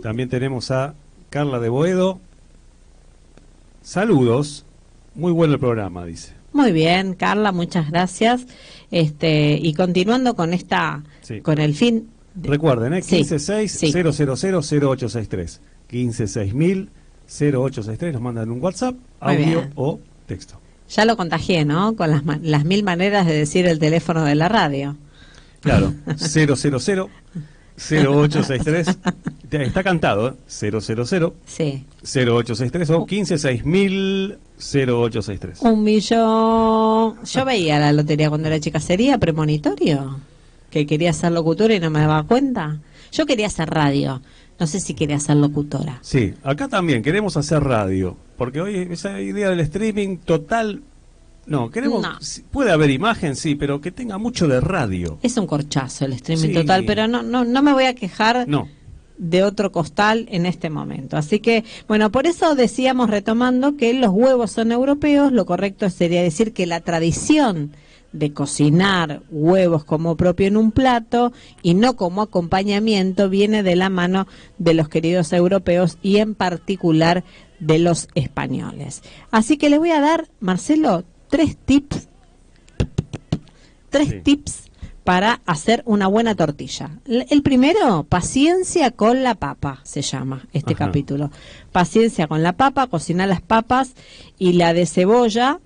También tenemos a Carla de Boedo. Saludos, muy bueno el programa, dice. Muy bien, Carla, muchas gracias. Y continuando con con el fin. Recuerden, 156-000-0863. 156000-0863, nos mandan un WhatsApp, audio o texto. Ya lo contagié, ¿no? Con las 1000 maneras de decir el teléfono de la radio. Claro, 000-0863. Está cantado, 000 sí. 0863 o 156000-0863. 1.000.000. Yo veía la lotería cuando era chica. ¿Sería premonitorio? Que quería ser locutora y no me daba cuenta. Yo quería hacer radio. No sé si quería ser locutora. Sí, acá también queremos hacer radio. Porque hoy esa idea del streaming total... No, queremos... No. Puede haber imagen, sí, pero que tenga mucho de radio. Es un corchazo el streaming total, pero no me voy a quejar de otro costal en este momento. Así que, bueno, por eso decíamos, retomando, que los huevos son europeos. Lo correcto sería decir que la tradición de cocinar huevos como propio en un plato y no como acompañamiento viene de la mano de los queridos europeos y en particular de los españoles. Así que le voy a dar, Marcelo, tres tips para hacer una buena tortilla. El primero, paciencia con la papa, se llama este capítulo. Paciencia con la papa, cocinar las papas y la de cebolla,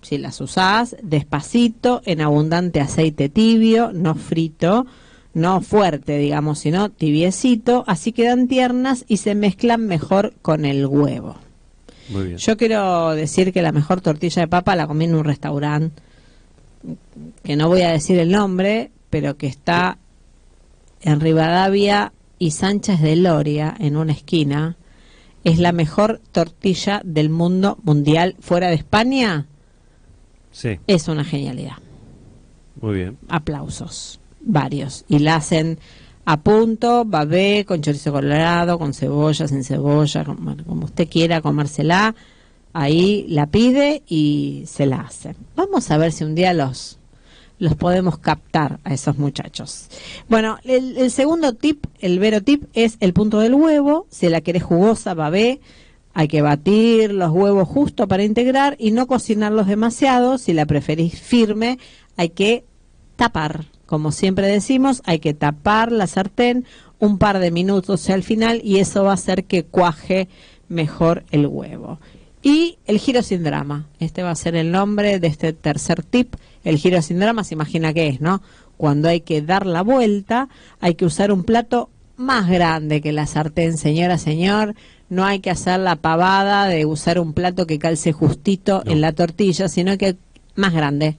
si las usás, despacito, en abundante aceite tibio, no frito, no fuerte, digamos, sino tibiecito, así quedan tiernas y se mezclan mejor con el huevo. Muy bien. Yo quiero decir que la mejor tortilla de papa la comí en un restaurante, que no voy a decir el nombre, pero que está en Rivadavia y Sánchez de Loria, en una esquina. Es la mejor tortilla del mundo mundial fuera de España. Sí. Es una genialidad. Muy bien. Aplausos, varios. Y la hacen a punto, babé, con chorizo colorado, con cebolla, sin cebolla, como usted quiera comérsela. Ahí la pide y se la hace. Vamos a ver si un día los podemos captar a esos muchachos. Bueno, el segundo tip, el vero tip, es el punto del huevo. Si la querés jugosa, babé, Hay que batir los huevos justo para integrar y no cocinarlos demasiado. Si la preferís firme, hay que tapar. Como siempre decimos, hay que tapar la sartén un par de minutos al final y eso va a hacer que cuaje mejor el huevo. Y el giro sin drama. Este va a ser el nombre de este tercer tip. El giro sin drama, se imagina qué es, ¿no? Cuando hay que dar la vuelta, hay que usar un plato más grande que la sartén, señora, señor. No hay que hacer la pavada de usar un plato que calce justito en la tortilla, sino que más grande.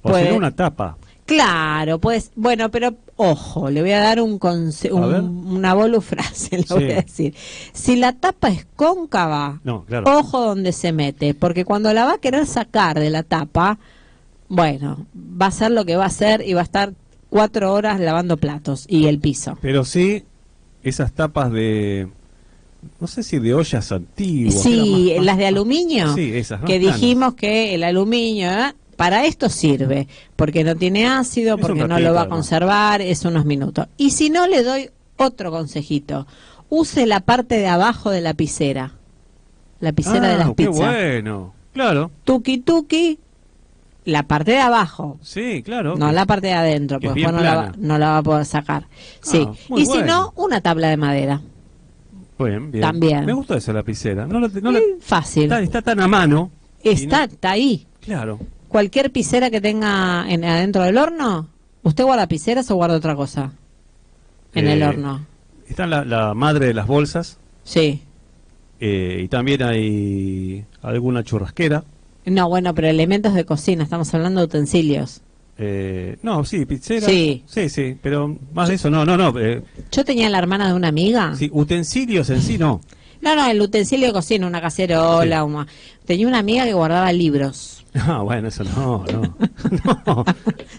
O sea, una tapa. Claro, pues, bueno, pero ojo, le voy a dar una bolufrase, le voy a decir. Si la tapa es cóncava, ojo donde se mete, porque cuando la va a querer sacar de la tapa, bueno, va a ser lo que va a hacer y va a estar 4 horas lavando platos y el piso. Pero sí, esas tapas de, no sé si de ollas antiguas. Sí, las de aluminio, sí, esas, que dijimos que el aluminio, para esto sirve, porque no tiene ácido, porque no lo va a conservar, es unos minutos. Y si no, le doy otro consejito. Use la parte de abajo de la lapicera. La lapicera de las pizzas. ¡Qué bueno! Claro. Tuki tuki, la parte de abajo. Sí, claro. No la parte de adentro, porque después no la va a poder sacar. Sí. Y si no, una tabla de madera. Bien. También. Me gustó esa lapicera. Fácil. Está tan a mano. Está ahí. Claro. Cualquier piscera que tenga adentro del horno, ¿usted guarda piceras o guarda otra cosa en el horno? Está la madre de las bolsas. Sí. Y también hay alguna churrasquera. No, bueno, pero elementos de cocina, estamos hablando de utensilios. No, sí, pizzera. Sí, pero más de eso, no. Yo tenía la hermana de una amiga. Sí, utensilios en sí no. No, el utensilio de cocina, una cacerola, tenía una amiga que guardaba libros. Bueno, eso no.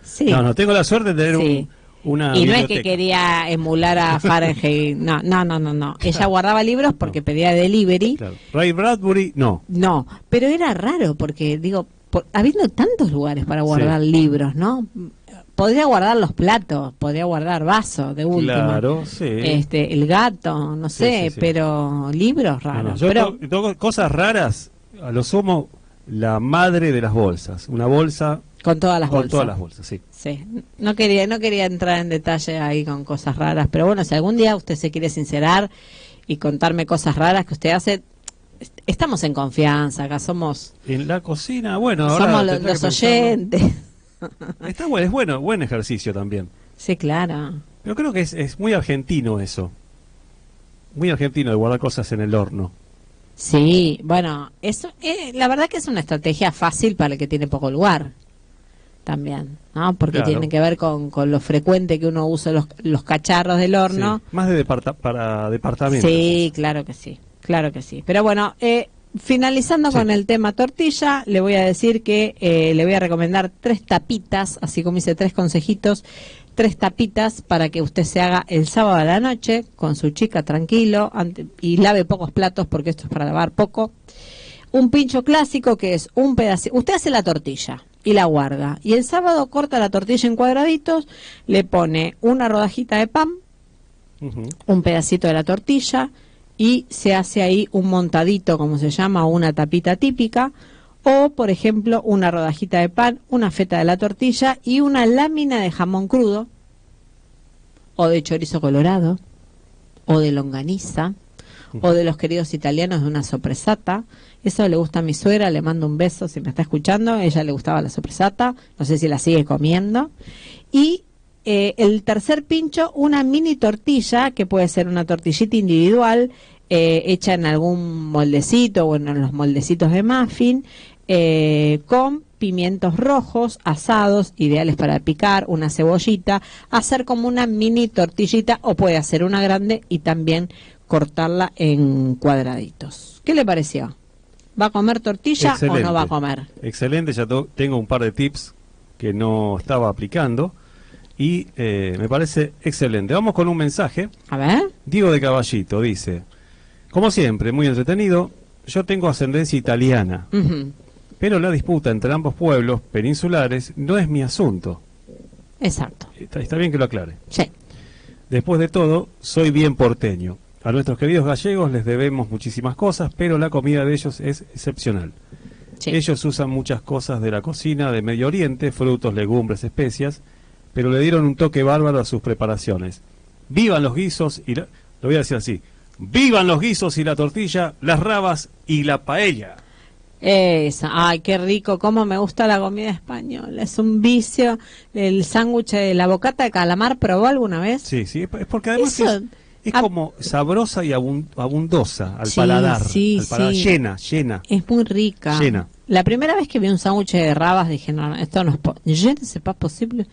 Sí. No, tengo la suerte de tener una y biblioteca. no es que quería emular a Fahrenheit, no. Ella guardaba libros porque pedía delivery. Claro. Ray Bradbury, no. No, pero era raro porque, digo, habiendo tantos lugares para guardar libros, ¿no? Podría guardar los platos, podría guardar vasos de última. Claro, sí. El gato, no sé, sí. pero libros raros. Yo tengo cosas raras, a lo sumo la madre de las bolsas, una bolsa con todas las bolsas. Con todas las bolsas, sí. Sí, no quería entrar en detalle ahí con cosas raras, pero bueno, si algún día usted se quiere sincerar y contarme cosas raras que usted hace, estamos en confianza, acá somos... En la cocina, bueno, ahora... Somos los oyentes. Está bueno, es bueno, buen ejercicio también. Sí, claro. Pero creo que es muy argentino eso. Muy argentino de guardar cosas en el horno. Sí, bueno, eso la verdad que es una estrategia fácil para el que tiene poco lugar. También, ¿no? Porque tiene que ver con lo frecuente que uno usa los cacharros del horno. Sí, más para departamentos. Sí, claro que sí. Pero bueno, finalizando con el tema tortilla, le voy a decir que le voy a recomendar 3 tapitas, así como hice 3 consejitos, 3 tapitas para que usted se haga el sábado a la noche con su chica tranquilo y lave pocos platos porque esto es para lavar poco. Un pincho clásico que es un pedacito. Usted hace la tortilla y la guarda. Y el sábado corta la tortilla en cuadraditos, le pone una rodajita de pan, un pedacito de la tortilla y se hace ahí un montadito, como se llama, una tapita típica. O, por ejemplo, una rodajita de pan, una feta de la tortilla y una lámina de jamón crudo, o de chorizo colorado, o de longaniza, o de los queridos italianos de una sopressata. Eso le gusta a mi suegra, le mando un beso si me está escuchando. A ella le gustaba la sopressata, no sé si la sigue comiendo. Y el tercer pincho, una mini tortilla, que puede ser una tortillita individual, hecha en algún moldecito o en los moldecitos de muffin, con pimientos rojos asados, ideales para picar, una cebollita, hacer como una mini tortillita o puede hacer una grande y también cortarla en cuadraditos. ¿Qué le pareció? ¿Va a comer tortilla o no va a comer? Excelente, ya tengo un par de tips que no estaba aplicando y me parece excelente. Vamos con un mensaje. A ver. Diego de Caballito dice: como siempre, muy entretenido, yo tengo ascendencia italiana. Pero la disputa entre ambos pueblos peninsulares no es mi asunto. Exacto. Está bien que lo aclare. Sí. Después de todo, soy bien porteño. A nuestros queridos gallegos les debemos muchísimas cosas, pero la comida de ellos es excepcional. Sí. Ellos usan muchas cosas de la cocina de Medio Oriente, frutos, legumbres, especias, pero le dieron un toque bárbaro a sus preparaciones. Vivan los guisos y lo voy a decir así, vivan los guisos y la tortilla, las rabas y la paella. Esa, ay, qué rico, cómo me gusta la comida española, es un vicio. El sándwich de la bocata de calamar, ¿probó alguna vez? Sí, es porque además Eso, es como sabrosa y abundosa al Sí, paladar, sí, al paladar, sí. llena. Es muy rica. Llena. La primera vez que vi un sándwich de rabas dije, no, esto no es je ne sais pas posible.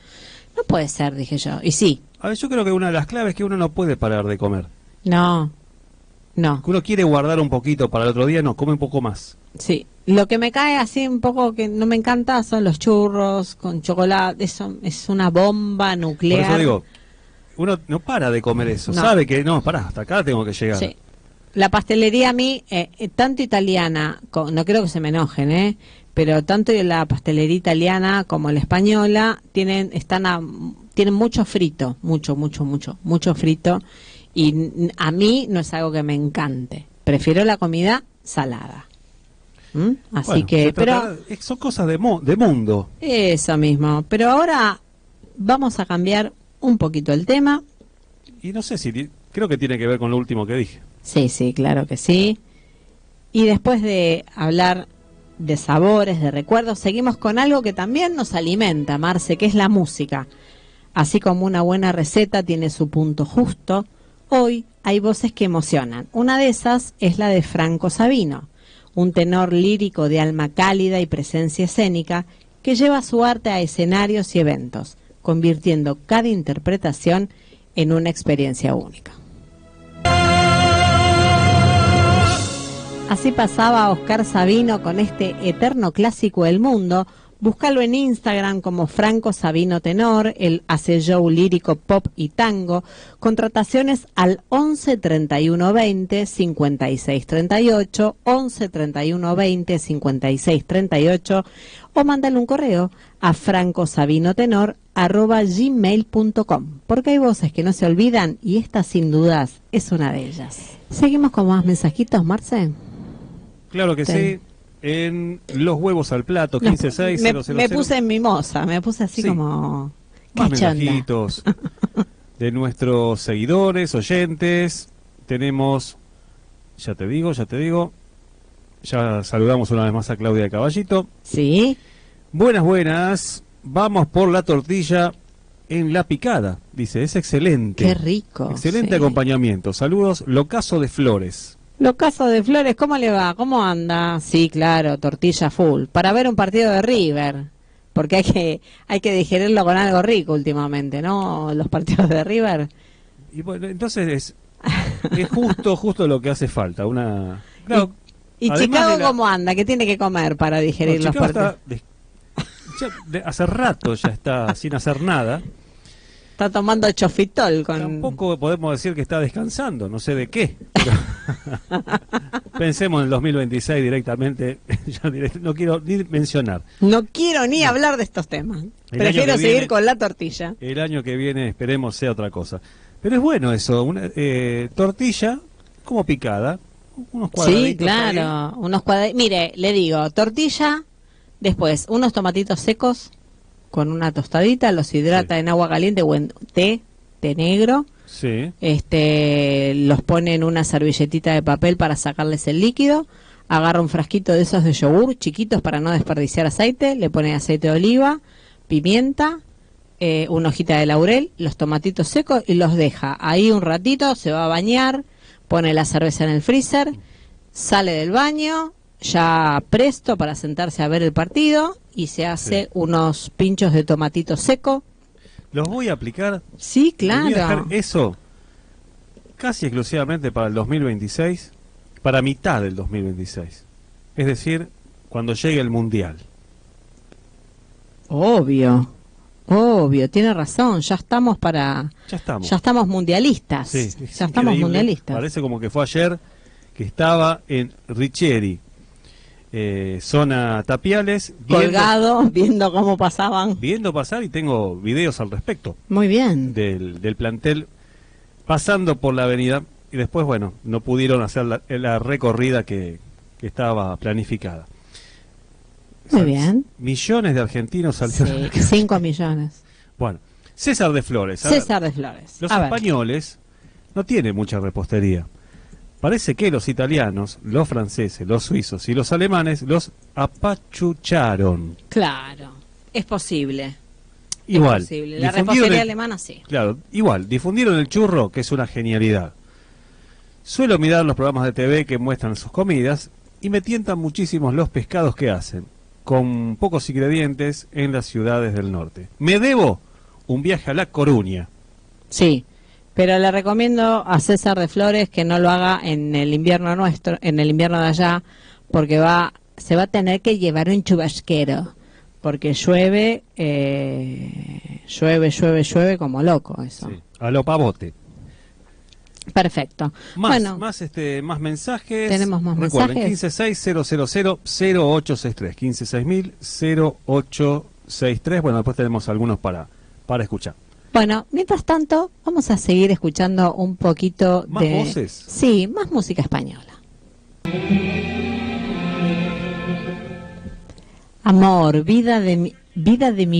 No puede ser, dije yo. Y sí, A ver, yo creo que una de las claves es que uno no puede parar de comer. no, Que uno quiere guardar un poquito para el otro día, no, come un poco más. sí. Lo que me cae así un poco que no me encanta son los churros con chocolate. Eso es una bomba Por nuclear. eso digo, uno no para de comer eso, No. sabe que no, pará, hasta acá tengo que llegar. Sí. La pastelería a mí, tanto italiana, no creo que se me enojen, pero tanto la pastelería italiana como la española tienen mucho frito, mucho frito, y a mí no es algo que me encante. Prefiero la comida salada. Así Bueno, que, se pero trata son cosas de mundo. eso mismo. Pero ahora vamos a cambiar un poquito el tema. Y no sé si, creo que tiene que ver con lo último que dije. Sí, claro que sí. Y después de hablar de sabores, de recuerdos, seguimos con algo que también nos alimenta, Marce, que es la música. Así como una buena receta tiene su punto justo, hoy hay voces que emocionan. Una de esas es la de Franco Sabino, un tenor lírico de alma cálida y presencia escénica que lleva su arte a escenarios y eventos, convirtiendo cada interpretación en una experiencia única. Así pasaba Oscar Sabino con este eterno clásico del mundo. Búscalo en Instagram como Franco Sabino Tenor. Él hace show lírico, pop y tango. Contrataciones al 11 31 20 56 38, 11 31 20 56 38, o mándale un correo a francosabinotenor@gmail.com, porque hay voces que no se olvidan y esta sin dudas es una de ellas. Seguimos con más mensajitos, Marce. Claro que sí. En los huevos al plato, 15600. Me puse mimosa, me puse así Sí. como Más cachonda. mensajitos de nuestros seguidores, oyentes. Tenemos, ya te digo, ya saludamos una vez más a Claudia de Caballito. Sí, Buenas, vamos por la tortilla en la picada, dice, es excelente. qué rico. Excelente sí. acompañamiento. Saludos, Locaso de Flores. Los casos de Flores, ¿cómo le va? ¿Cómo anda? Sí, claro, tortilla full. Para ver un partido de River, porque hay que digerirlo con algo rico últimamente, ¿no? Los partidos de River. Y bueno, entonces es justo lo que hace falta. Claro, ¿Y además Chicago de la- cómo anda? ¿Qué tiene que comer para digerir no, los Chicago partidos? hace rato ya está sin hacer nada. Está tomando chofitol con... Tampoco podemos decir que está descansando, no sé de qué. Pero pensemos en el 2026 directamente. No quiero ni mencionar. No quiero ni hablar de estos temas. El Prefiero año que seguir viene- con la tortilla. El año que viene esperemos sea otra cosa. Pero es bueno eso, una tortilla como picada, unos cuadraditos. Sí, claro, ahí. unos cuadraditos. Mire, le digo, tortilla, después unos tomatitos secos con una tostadita, los hidrata Sí. en agua caliente o en té negro. Sí. Los pone en una servilletita de papel para sacarles el líquido. Agarra un frasquito de esos de yogur chiquitos para no desperdiciar aceite, le pone aceite de oliva, pimienta, una hojita de laurel, los tomatitos secos y los deja ahí un ratito, se va a bañar, pone la cerveza en el freezer, sale del baño, ya presto para sentarse a ver el partido y se hace Sí. unos pinchos de tomatito seco. Los voy a aplicar. Sí, Voy a dejar claro. eso casi exclusivamente para el 2026, para mitad del 2026. Es decir, cuando llegue el Mundial. Obvio, tiene razón, ya estamos Ya estamos. ya estamos mundialistas, Sí, es ya estamos increíble. mundialistas. Parece como que fue ayer que estaba en Richieri, zona Tapiales, Colgado, viendo cómo pasaban. viendo pasar, y tengo videos al respecto Muy bien. del plantel pasando por la avenida. y después, bueno, no pudieron hacer la recorrida que estaba planificada. Muy bien. Millones de argentinos salieron. Sí, 5 millones. Bueno, César de Flores. César de Flores. Los A ver. españoles no tienen mucha repostería. Parece que los italianos, los franceses, los suizos y los alemanes los apachucharon. Claro, es posible. Igual. Es posible. La difundieron repostería alemana sí. Claro, igual, difundieron el churro, que es una genialidad. Suelo mirar los programas de TV que muestran sus comidas y me tientan muchísimos los pescados que hacen, con pocos ingredientes en las ciudades del norte. Me debo un viaje a La Coruña. Sí, pero le recomiendo a César de Flores que no lo haga en el invierno nuestro, en el invierno de allá, porque se va a tener que llevar un chubasquero, porque llueve como loco eso. Sí, a lo pavote. Perfecto. Más mensajes. Tenemos más Recuerden, mensajes. 156-000-0863. 156000-0863. Bueno, después tenemos algunos para escuchar. Bueno, mientras tanto, vamos a seguir escuchando un poquito ¿Más de... voces? Sí, más música española. Amor, vida de mi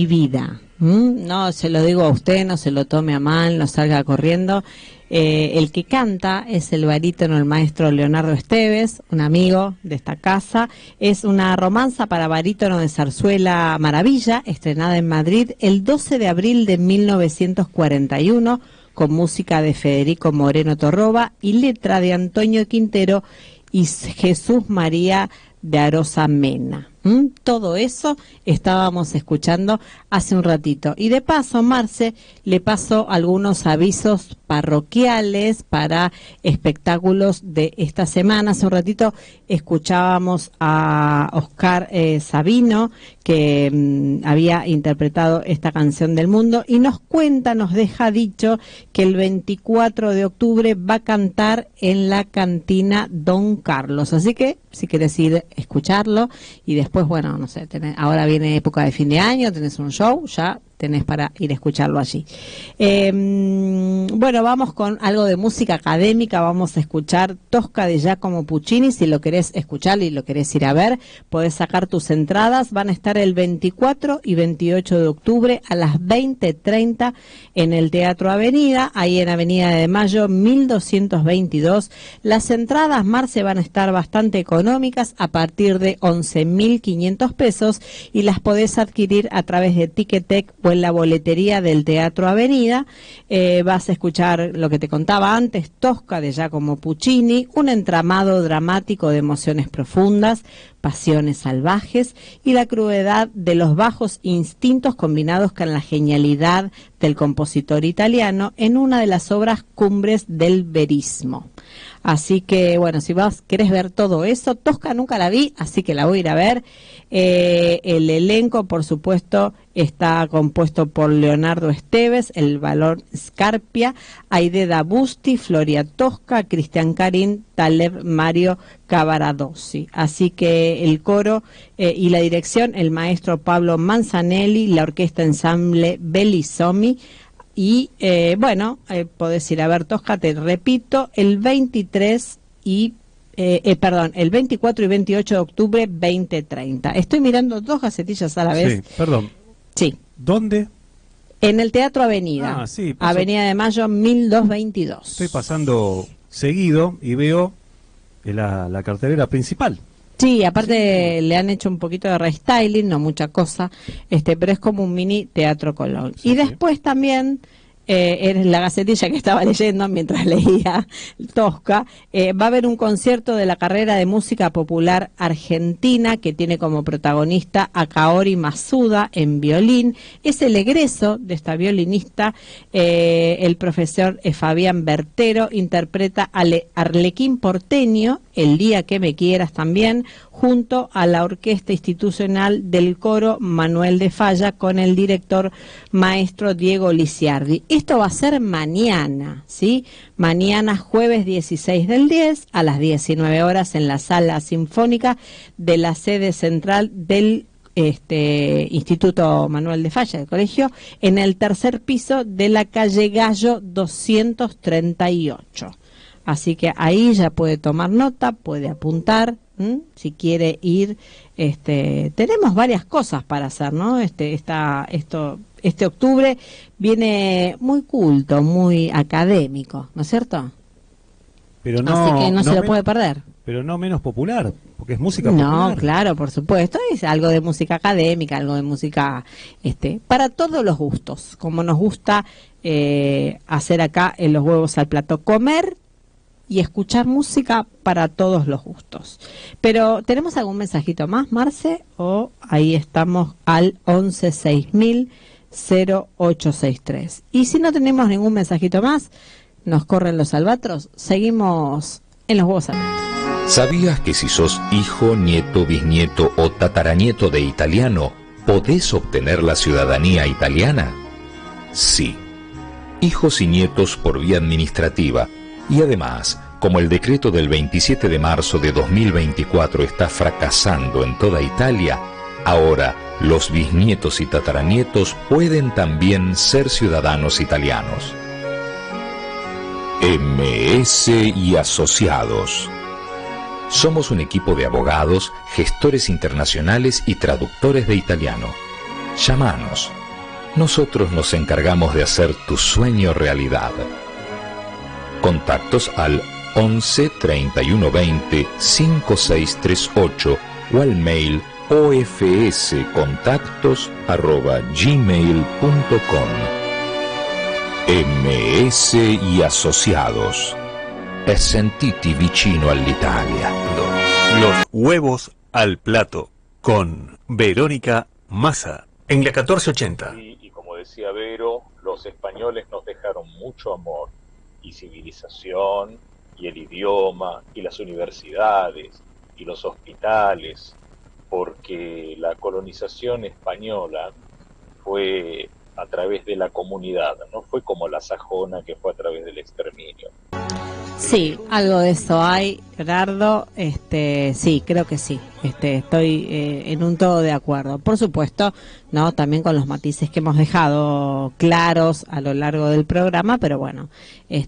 vida. No se lo digo a usted, no se lo tome a mal, no salga corriendo. El que canta es el barítono, el maestro Leonardo Esteves, un amigo de esta casa. Es una romanza para barítono de zarzuela Maravilla, estrenada en Madrid el 12 de abril de 1941, con música de Federico Moreno Torroba y letra de Antonio Quintero y Jesús María de Arosa Mena. Todo eso estábamos escuchando hace un ratito. Y de paso, Marce, le paso algunos avisos parroquiales para espectáculos de esta semana. Hace un ratito escuchábamos a Oscar Sabino, que había interpretado esta canción del mundo, y nos deja dicho que el 24 de octubre va a cantar en la cantina Don Carlos. Así que, si querés ir a escucharlo, y después, bueno, no sé, ahora viene época de fin de año, tenés un show, ya tenés para ir a escucharlo allí. Bueno, vamos con algo de música académica. Vamos a escuchar Tosca de Giacomo Puccini. Si lo querés escuchar y lo querés ir a ver, podés sacar tus entradas. Van a estar el 24 y 28 de octubre a las 20:30 en el Teatro Avenida, ahí en Avenida de Mayo 1222. Las entradas, Marce, van a estar bastante económicas, a partir de 11.500 pesos, y las podés adquirir a través de Ticketek o en la boletería del Teatro Avenida. Vas a escuchar lo que te contaba antes, Tosca de Giacomo Puccini, un entramado dramático de emociones profundas, pasiones salvajes y la crueldad de los bajos instintos combinados con la genialidad del compositor italiano en una de las obras cumbres del verismo. Así que, bueno, si vos querés ver todo eso, Tosca nunca la vi, así que la voy a ir a ver. El elenco, por supuesto, está compuesto por Leonardo Esteves, el Valor Scarpia, Aideda Busti, Floria Tosca, Cristian Karim, Taleb Mario Cavaradossi. Así que el coro y la dirección, el maestro Pablo Manzanelli, la orquesta ensamble Bellisomi. Y bueno, podés ir a ver Tosca, te repito, el 24 y 28 de octubre 20:30. Estoy mirando dos gacetillas a la vez. Sí, perdón. Sí. ¿Dónde? En el Teatro Avenida. Ah, sí. Avenida de Mayo 1222. Estoy pasando seguido y veo la cartelera principal. Sí, aparte le han hecho un poquito de restyling, no mucha cosa, pero es como un mini Teatro Colón. Sí, y después también, en la gacetilla que estaba leyendo mientras leía Tosca, va a haber un concierto de la carrera de música popular argentina que tiene como protagonista a Kaori Masuda en violín. Es el egreso de esta violinista, el profesor Fabián Bertero interpreta Arlequín porteño, El día que me quieras también, junto a la Orquesta Institucional del Coro Manuel de Falla con el director maestro Diego Lisiardi. Esto va a ser mañana, ¿sí? Mañana jueves 16 del 10 a las 19 horas en la Sala Sinfónica de la sede central del Instituto Manuel de Falla, del colegio, en el tercer piso de la calle Gallo 238. Así que ahí ya puede tomar nota, puede apuntar, si quiere ir. Tenemos varias cosas para hacer, ¿no? Este octubre viene muy culto, muy académico, ¿no es cierto? Pero no, así que no se lo men- puede perder. Pero no menos popular, porque es música popular. No, claro, por supuesto, es algo de música académica, algo de música para todos los gustos, como nos gusta hacer acá en Los Huevos al Plato, comer y escuchar música para todos los gustos. Pero, ¿tenemos algún mensajito más, Marce? O ahí estamos al 11600863. Y si no tenemos ningún mensajito más, nos corren los albatros, seguimos en Los Huevos al Plato. ¿Sabías que si sos hijo, nieto, bisnieto o tataranieto de italiano, podés obtener la ciudadanía italiana? Sí. Hijos y nietos por vía administrativa. Y además, como el decreto del 27 de marzo de 2024 está fracasando en toda Italia, ahora los bisnietos y tataranietos pueden también ser ciudadanos italianos. MS y Asociados. Somos un equipo de abogados, gestores internacionales y traductores de italiano. Llámanos. Nosotros nos encargamos de hacer tu sueño realidad. Contactos al 11 31 20 5638 o al mail ofscontactos@gmail.com. MS y Asociados. E sentiti vicino all'Italia. Los Huevos al Plato con Verónica Massa en la 1480. Y como decía Vero, los españoles nos dejaron mucho amor y civilización y el idioma y las universidades y los hospitales, porque la colonización española fue a través de la comunidad, no fue como la sajona que fue a través del exterminio. Sí, algo de eso hay, Gerardo. Sí, creo que sí. Estoy en un todo de acuerdo. Por supuesto, no, también con los matices que hemos dejado claros a lo largo del programa, pero bueno, es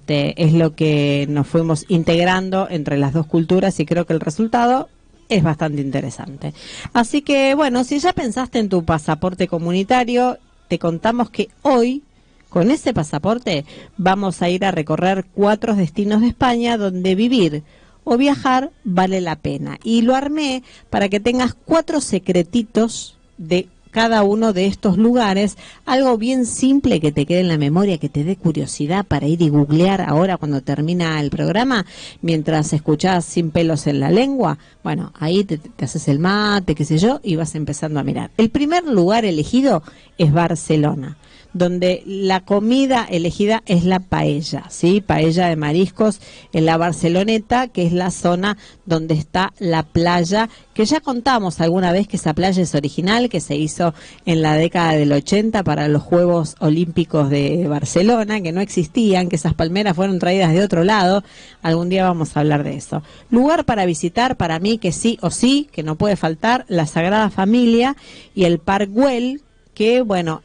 lo que nos fuimos integrando entre las dos culturas y creo que el resultado es bastante interesante. Así que bueno, si ya pensaste en tu pasaporte comunitario, te contamos que hoy, con ese pasaporte, vamos a ir a recorrer 4 destinos de España donde vivir o viajar vale la pena. Y lo armé para que tengas 4 secretitos de cada uno de estos lugares, algo bien simple que te quede en la memoria, que te dé curiosidad para ir y googlear ahora cuando termina el programa, mientras escuchás Sin pelos en la lengua. Bueno, ahí te haces el mate, qué sé yo, y vas empezando a mirar. El primer lugar elegido es Barcelona, donde la comida elegida es la paella, ¿sí? Paella de mariscos en la Barceloneta, que es la zona donde está la playa, que ya contamos alguna vez que esa playa es original, que se hizo en la década del 80 para los Juegos Olímpicos de Barcelona, que no existían, que esas palmeras fueron traídas de otro lado. Algún día vamos a hablar de eso. Lugar para visitar, para mí que sí o sí, que no puede faltar, la Sagrada Familia y el Parc Güell, que bueno,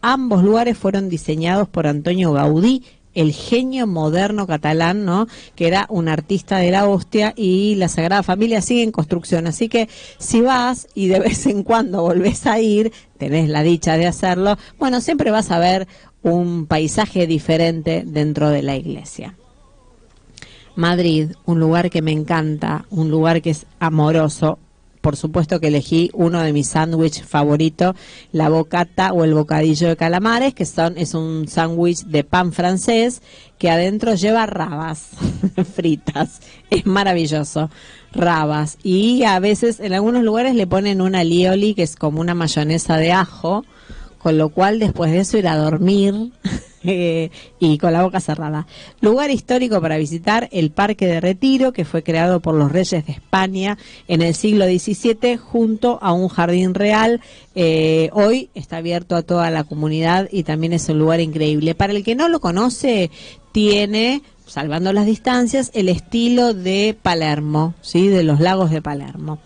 ambos lugares fueron diseñados por Antonio Gaudí, el genio moderno catalán, ¿no? Que era un artista de la hostia, y la Sagrada Familia sigue en construcción. Así que si vas y de vez en cuando volvés a ir, tenés la dicha de hacerlo, bueno, siempre vas a ver un paisaje diferente dentro de la iglesia. Madrid, un lugar que me encanta, un lugar que es amoroso. Por supuesto que elegí uno de mis sándwiches favoritos, la bocata o el bocadillo de calamares, que es un sándwich de pan francés que adentro lleva rabas fritas. Es maravilloso, rabas. Y a veces en algunos lugares le ponen una alioli, que es como una mayonesa de ajo, con lo cual después de eso ir a dormir y con la boca cerrada. Lugar histórico para visitar, el Parque de Retiro, que fue creado por los reyes de España en el siglo XVII junto a un jardín real. Hoy está abierto a toda la comunidad y también es un lugar increíble. Para el que no lo conoce, tiene, salvando las distancias, el estilo de Palermo, ¿sí? De los lagos de Palermo.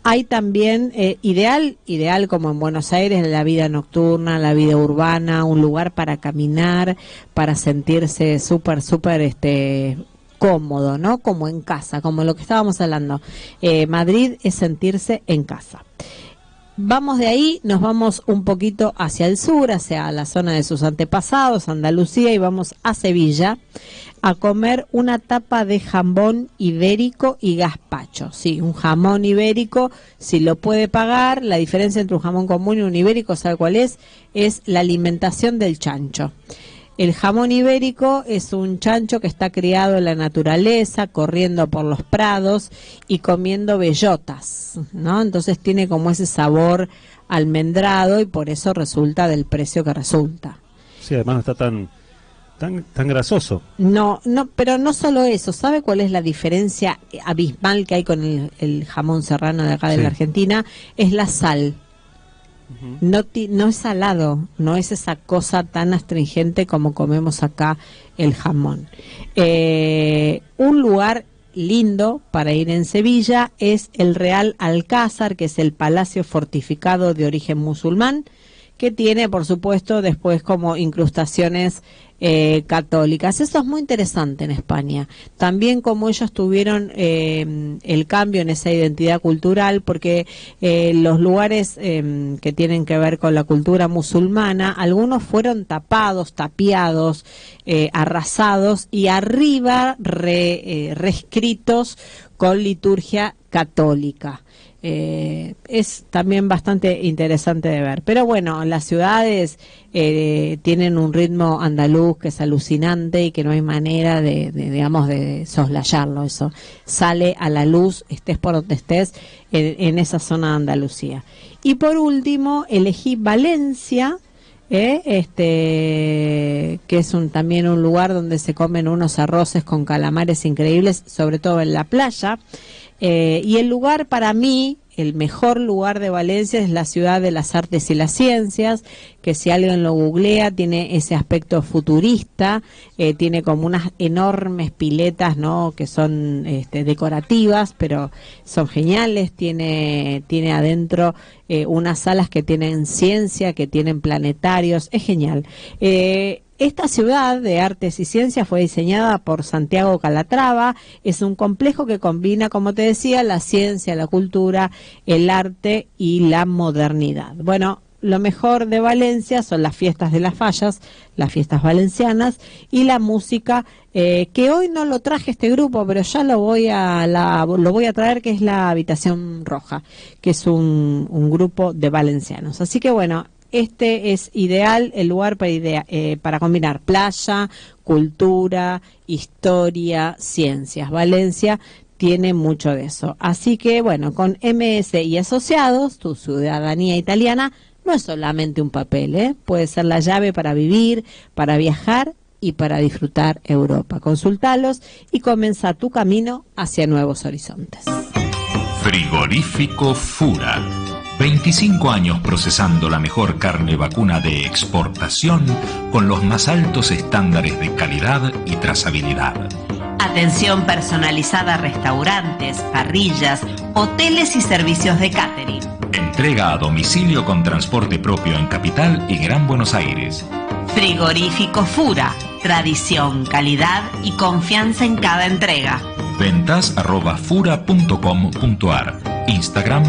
Hay también, ideal como en Buenos Aires, la vida nocturna, la vida urbana, un lugar para caminar, para sentirse súper, cómodo, ¿no? Como en casa, como lo que estábamos hablando. Madrid es sentirse en casa. Vamos de ahí, nos vamos un poquito hacia el sur, hacia la zona de sus antepasados, Andalucía, y vamos a Sevilla a comer una tapa de jamón ibérico y gazpacho. Sí, un jamón ibérico, si lo puede pagar. La diferencia entre un jamón común y un ibérico, ¿sabe cuál es? Es la alimentación del chancho. El jamón ibérico es un chancho que está criado en la naturaleza, corriendo por los prados y comiendo bellotas, ¿no? Entonces tiene como ese sabor almendrado y por eso resulta del precio que resulta. Sí, además no está tan grasoso. No, pero no solo eso. ¿Sabe cuál es la diferencia abismal que hay con el jamón serrano de acá de la Argentina? Es la sal. No es salado, no es esa cosa tan astringente como comemos acá el jamón. Un lugar lindo para ir en Sevilla es el Real Alcázar, que es el palacio fortificado de origen musulmán, que tiene, por supuesto, después como incrustaciones católicas. Eso es muy interesante en España. También como ellos tuvieron el cambio en esa identidad cultural, porque los lugares que tienen que ver con la cultura musulmana, algunos fueron tapiados, arrasados y arriba reescritos con liturgia católica. Es también bastante interesante de ver. Pero bueno, las ciudades tienen un ritmo andaluz que es alucinante y que no hay manera de soslayarlo. Eso sale a la luz, estés por donde estés, en esa zona de Andalucía. Y por último, elegí Valencia, que es también un lugar donde se comen unos arroces con calamares increíbles, sobre todo en la playa. Y el lugar, para mí, el mejor lugar de Valencia es la ciudad de las artes y las ciencias, que si alguien lo googlea tiene ese aspecto futurista, tiene como unas enormes piletas, ¿no?, que son decorativas, pero son geniales. Tiene adentro unas salas que tienen ciencia, que tienen planetarios, es genial. Esta ciudad de artes y ciencias fue diseñada por Santiago Calatrava. Es un complejo que combina, como te decía, la ciencia, la cultura, el arte y la modernidad. Bueno, lo mejor de Valencia son las fiestas de las fallas, las fiestas valencianas, y la música, que hoy no lo traje este grupo, pero ya lo voy a traer, que es la Habitación Roja, que es un grupo de valencianos. Así que bueno, este es ideal, el lugar para combinar playa, cultura, historia, ciencias. Valencia tiene mucho de eso. Así que bueno, con MS y Asociados, tu ciudadanía italiana no es solamente un papel, puede ser la llave para vivir, para viajar y para disfrutar Europa. Consultalos y comienza tu camino hacia nuevos horizontes. Frigorífico Fura. 25 años procesando la mejor carne vacuna de exportación con los más altos estándares de calidad y trazabilidad. Atención personalizada a restaurantes, parrillas, hoteles y servicios de catering. Entrega a domicilio con transporte propio en Capital y Gran Buenos Aires. Frigorífico Fura. Tradición, calidad y confianza en cada entrega. Ventas @fura.com.ar. Instagram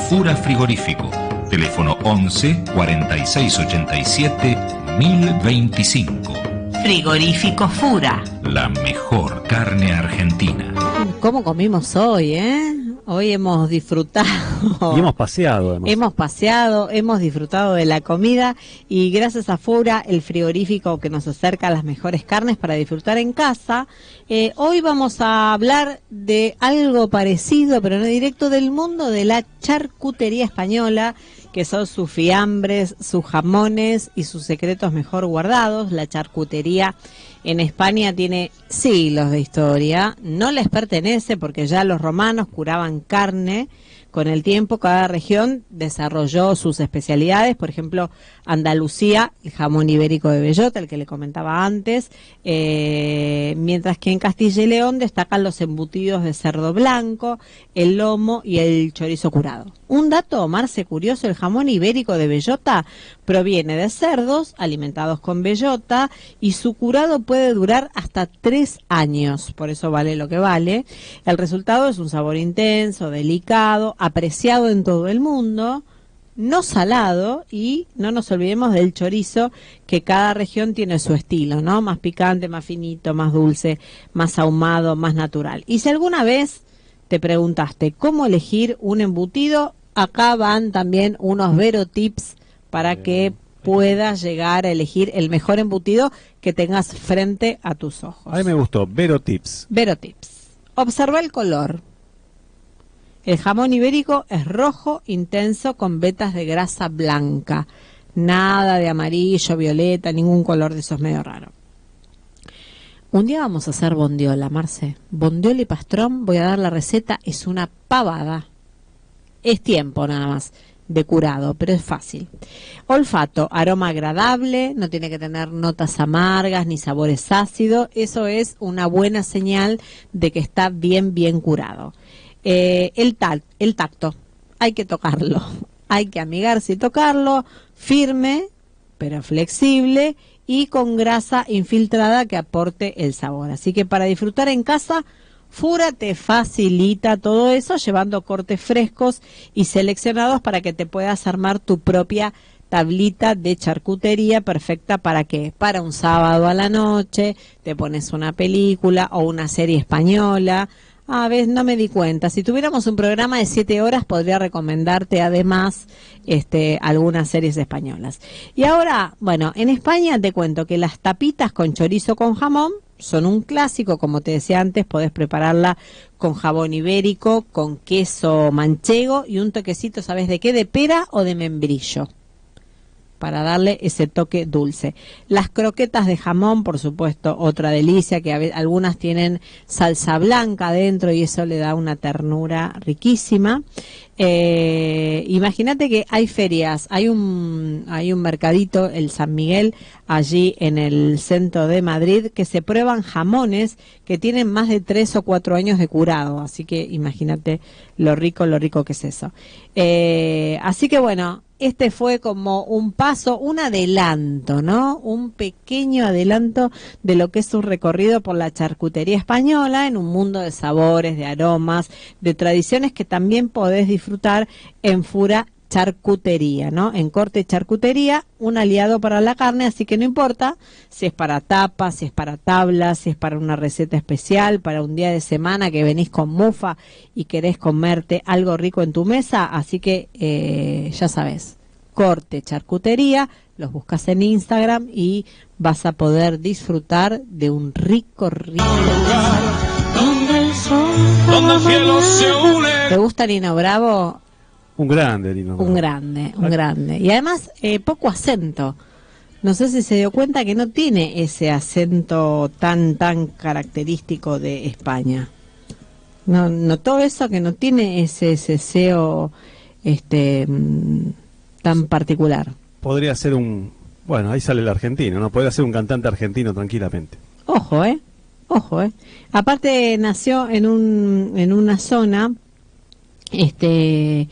@furafrigorífico. Teléfono 11 46 87 1025. Frigorífico Fura. La mejor carne argentina. ¿Cómo comimos hoy, Hoy hemos disfrutado. Y hemos paseado, además. Hemos paseado, hemos disfrutado de la comida y gracias a Fura, el frigorífico que nos acerca a las mejores carnes para disfrutar en casa. Hoy vamos a hablar de algo parecido, pero no directo, del mundo de la charcutería española, que son sus fiambres, sus jamones y sus secretos mejor guardados. La charcutería en España tiene siglos de historia, no les pertenece porque ya los romanos curaban carne con el tiempo cada región desarrolló sus especialidades. Por ejemplo, Andalucía, el jamón ibérico de bellota, el que le comentaba antes, mientras que en Castilla y León destacan los embutidos de cerdo blanco, el lomo y el chorizo curado. Un dato, Marce, curioso: el jamón ibérico de bellota proviene de cerdos alimentados con bellota y su curado puede durar hasta 3 años, por eso vale lo que vale. El resultado es un sabor intenso, delicado, apreciado en todo el mundo, no salado, y no nos olvidemos del chorizo, que cada región tiene su estilo, ¿no? Más picante, más finito, más dulce, más ahumado, más natural. Y si alguna vez te preguntaste cómo elegir un embutido, acá van también unos Vero Tips para que puedas llegar a elegir el mejor embutido que tengas frente a tus ojos. A mí me gustó, Vero Tips. Vero Tips. Observa el color. El jamón ibérico es rojo intenso con vetas de grasa blanca. Nada de amarillo, violeta, ningún color de esos medio raro. Un día vamos a hacer bondiola, Marce. Bondiola y pastrón, voy a dar la receta, es una pavada. Es tiempo nada más de curado, pero es fácil. Olfato, aroma agradable, no tiene que tener notas amargas ni sabores ácidos. Eso es una buena señal de que está bien curado. El tacto, hay que tocarlo, hay que amigarse y tocarlo, firme pero flexible y con grasa infiltrada que aporte el sabor. Así que para disfrutar en casa, Fura te facilita todo eso, llevando cortes frescos y seleccionados para que te puedas armar tu propia tablita de charcutería perfecta. ¿Para qué? Para un sábado a la noche, te pones una película o una serie española. A ver, no me di cuenta. Si tuviéramos un programa de 7 horas, podría recomendarte además algunas series españolas. Y ahora, bueno, en España te cuento que las tapitas con chorizo con jamón son un clásico. Como te decía antes, podés prepararla con jamón ibérico, con queso manchego y un toquecito, ¿sabes de qué? De pera o de membrillo, para darle ese toque dulce. Las croquetas de jamón, por supuesto, otra delicia, que algunas tienen salsa blanca adentro y eso le da una ternura riquísima. Imagínate que hay ferias, hay un mercadito, el San Miguel, allí en el centro de Madrid, que se prueban jamones que tienen más de 3 o 4 años de curado, así que imagínate lo rico que es eso. Así que bueno, este fue como un paso, un adelanto, ¿no? Un pequeño adelanto de lo que es un recorrido por la charcutería española en un mundo de sabores, de aromas, de tradiciones que también podés disfrutar en Fura Charcutería, ¿no? En Corte Charcutería, un aliado para la carne, así que no importa si es para tapas, si es para tablas, si es para una receta especial, para un día de semana que venís con mufa y querés comerte algo rico en tu mesa, así que ya sabes, Corte Charcutería, los buscas en Instagram y vas a poder disfrutar de un rico donde el cielo se une. ¿Te gusta Nino Bravo? Un grande, Lino. Un grande. Y además, poco acento. No sé si se dio cuenta que no tiene ese acento tan característico de España. No, notó eso, que no tiene ese ceseo tan particular. Podría ser bueno, ahí sale el argentino, ¿no? Podría ser un cantante argentino tranquilamente. Ojo, Aparte nació en una zona de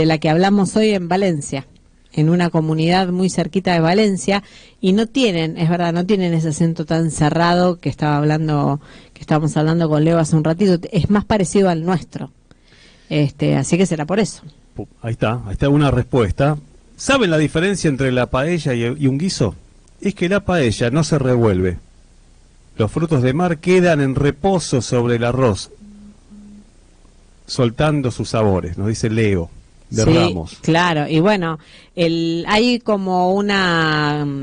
la que hablamos hoy, en Valencia, en una comunidad muy cerquita de Valencia, y no tienen ese acento tan cerrado que estábamos hablando con Leo hace un ratito. Es más parecido al nuestro, así que será por eso. Ahí está una respuesta. ¿Saben la diferencia entre la paella y un guiso? Es que la paella no se revuelve. Los frutos de mar quedan en reposo sobre el arroz, soltando sus sabores, nos dice Leo de Ramos. Sí, claro, y bueno, hay como una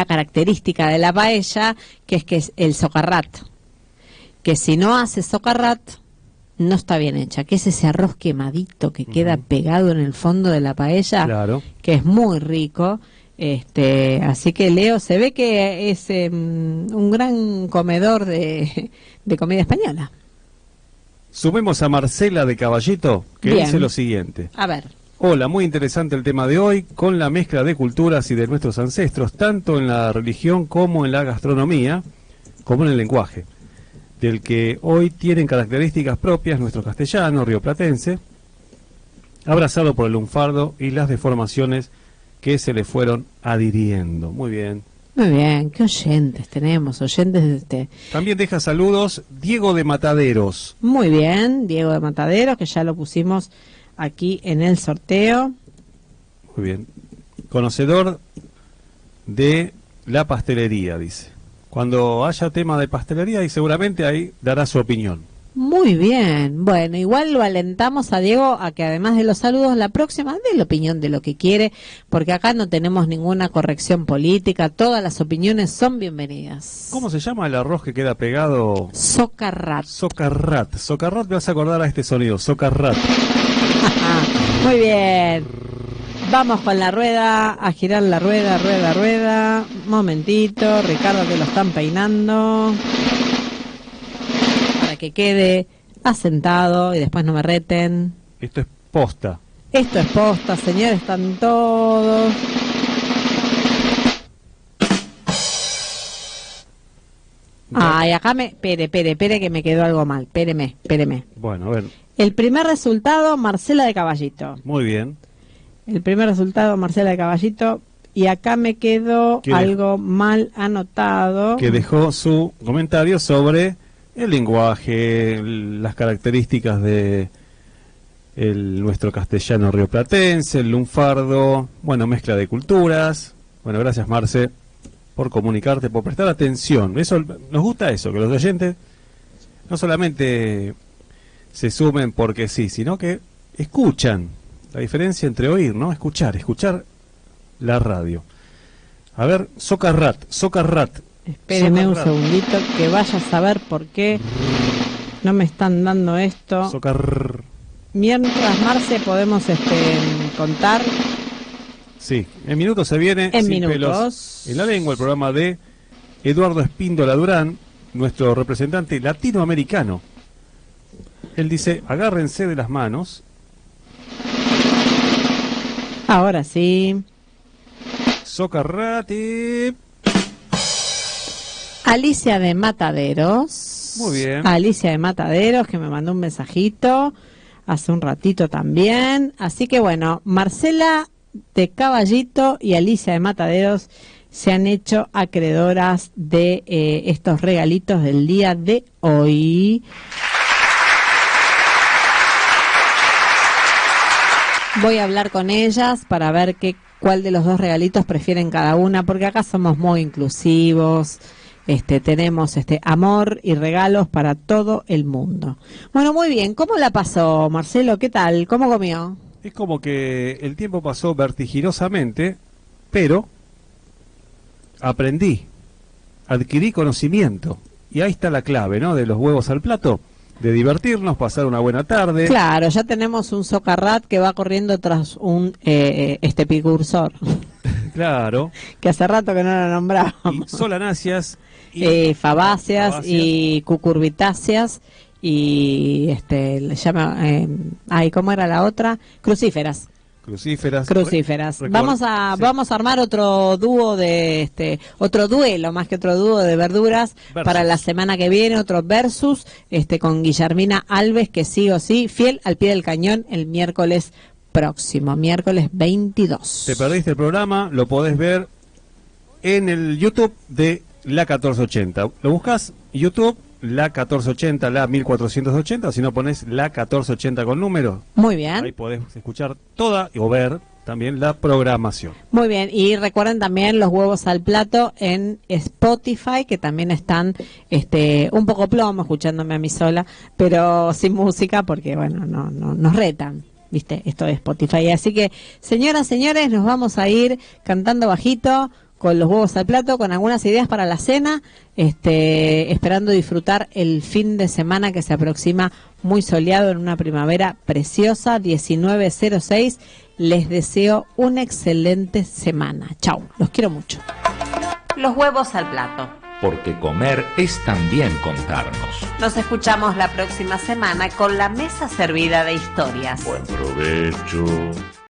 característica de la paella, que es el socarrat, que si no hace socarrat no está bien hecha, que es ese arroz quemadito que queda pegado en el fondo de la paella, claro, que es muy rico. Así que Leo se ve que es un gran comedor de comida española. Sumemos a Marcela de Caballito, que Bien. dice lo siguiente. A ver. Hola, muy interesante el tema de hoy, con la mezcla de culturas y de nuestros ancestros, tanto en la religión como en la gastronomía, como en el lenguaje, del que hoy tienen características propias nuestro castellano rioplatense, abrazado por el lunfardo y las deformaciones que se le fueron adhiriendo. Muy bien. Muy bien, qué oyentes tenemos, oyentes de este. También deja saludos Diego de Mataderos. Muy bien, Diego de Mataderos, que ya lo pusimos aquí en el sorteo. Muy bien. Conocedor de la pastelería, dice. Cuando haya tema de pastelería, y seguramente ahí dará su opinión. Muy bien, bueno, igual lo alentamos a Diego a que además de los saludos, la próxima dé la opinión de lo que quiere, porque acá no tenemos ninguna corrección política, todas las opiniones son bienvenidas. ¿Cómo se llama el arroz que queda pegado? Socarrat. Socarrat. Socarrat, me vas a acordar a este sonido, socarrat. Muy bien. Vamos con la rueda, a girar la rueda, rueda. Momentito, Ricardo, que lo están peinando. Para que quede asentado y después no me reten. Esto es posta. Esto es posta, señores, están todos. Ay, acá espere, que me quedó algo mal. Espéreme. Bueno, a ver. El primer resultado, Marcela de Caballito. Muy bien. El primer resultado, Marcela de Caballito. Y acá me quedó algo mal anotado. Que dejó su comentario sobre el lenguaje, las características de nuestro castellano rioplatense, el lunfardo, bueno, mezcla de culturas. Bueno, gracias, Marce, por comunicarte, por prestar atención. Eso nos gusta, eso, que los oyentes no solamente se sumen porque sí, sino que escuchan. La diferencia entre oír, ¿no? Escuchar la radio. A ver, Socarrat. Espéreme un segundito que vaya a saber por qué no me están dando esto. Mientras, Marce, podemos contar. Sí, en minutos se viene En Sin minutos. Pelos en la Lengua, el programa de Eduardo Espíndola Durán, nuestro representante latinoamericano. Él dice, agárrense de las manos. Ahora sí. Socarrati. Alicia de Mataderos. Muy bien. Alicia de Mataderos, que me mandó un mensajito hace un ratito también. Así que bueno, Marcela de Caballito y Alicia de Mataderos se han hecho acreedoras de estos regalitos del día de hoy. Voy a hablar con ellas para ver cuál de los dos regalitos prefieren cada una, porque acá somos muy inclusivos, tenemos amor y regalos para todo el mundo. Bueno, muy bien, ¿cómo la pasó, Marcelo? ¿Qué tal? ¿Cómo comió? Es como que el tiempo pasó vertiginosamente, pero aprendí, adquirí conocimiento, y ahí está la clave, ¿no? De los huevos al plato. De divertirnos, pasar una buena tarde. Claro, ya tenemos un Socarrat que va corriendo tras un epicursor. Claro. Que hace rato que no lo nombrábamos. Y solanáceas. Fabáceas y cucurbitáceas y le llama ¿cómo era la otra? Crucíferas. Vamos a armar otro dúo otro duelo, más que otro dúo de verduras para la semana que viene, otro versus con Guillermina Alves, que sí o sí, fiel al pie del cañón el miércoles próximo, miércoles 22. Te perdiste el programa, lo podés ver en el YouTube de La 1480. Lo buscas YouTube, La 1480, La 1480, o si no pones La 1480 con número. Muy bien. Ahí podés escuchar toda o ver también la programación. Muy bien, y recuerden también los huevos al plato en Spotify, que también están un poco plomo, escuchándome a mí sola, pero sin música, porque bueno, no nos retan. ¿Viste? Esto es Spotify. Así que, señoras, señores, nos vamos a ir cantando bajito con los huevos al plato, con algunas ideas para la cena, esperando disfrutar el fin de semana que se aproxima muy soleado en una primavera preciosa, 19:06. Les deseo una excelente semana. Chau, los quiero mucho. Los huevos al plato. porque comer es también contarnos. Nos escuchamos la próxima semana con la mesa servida de historias. Buen provecho.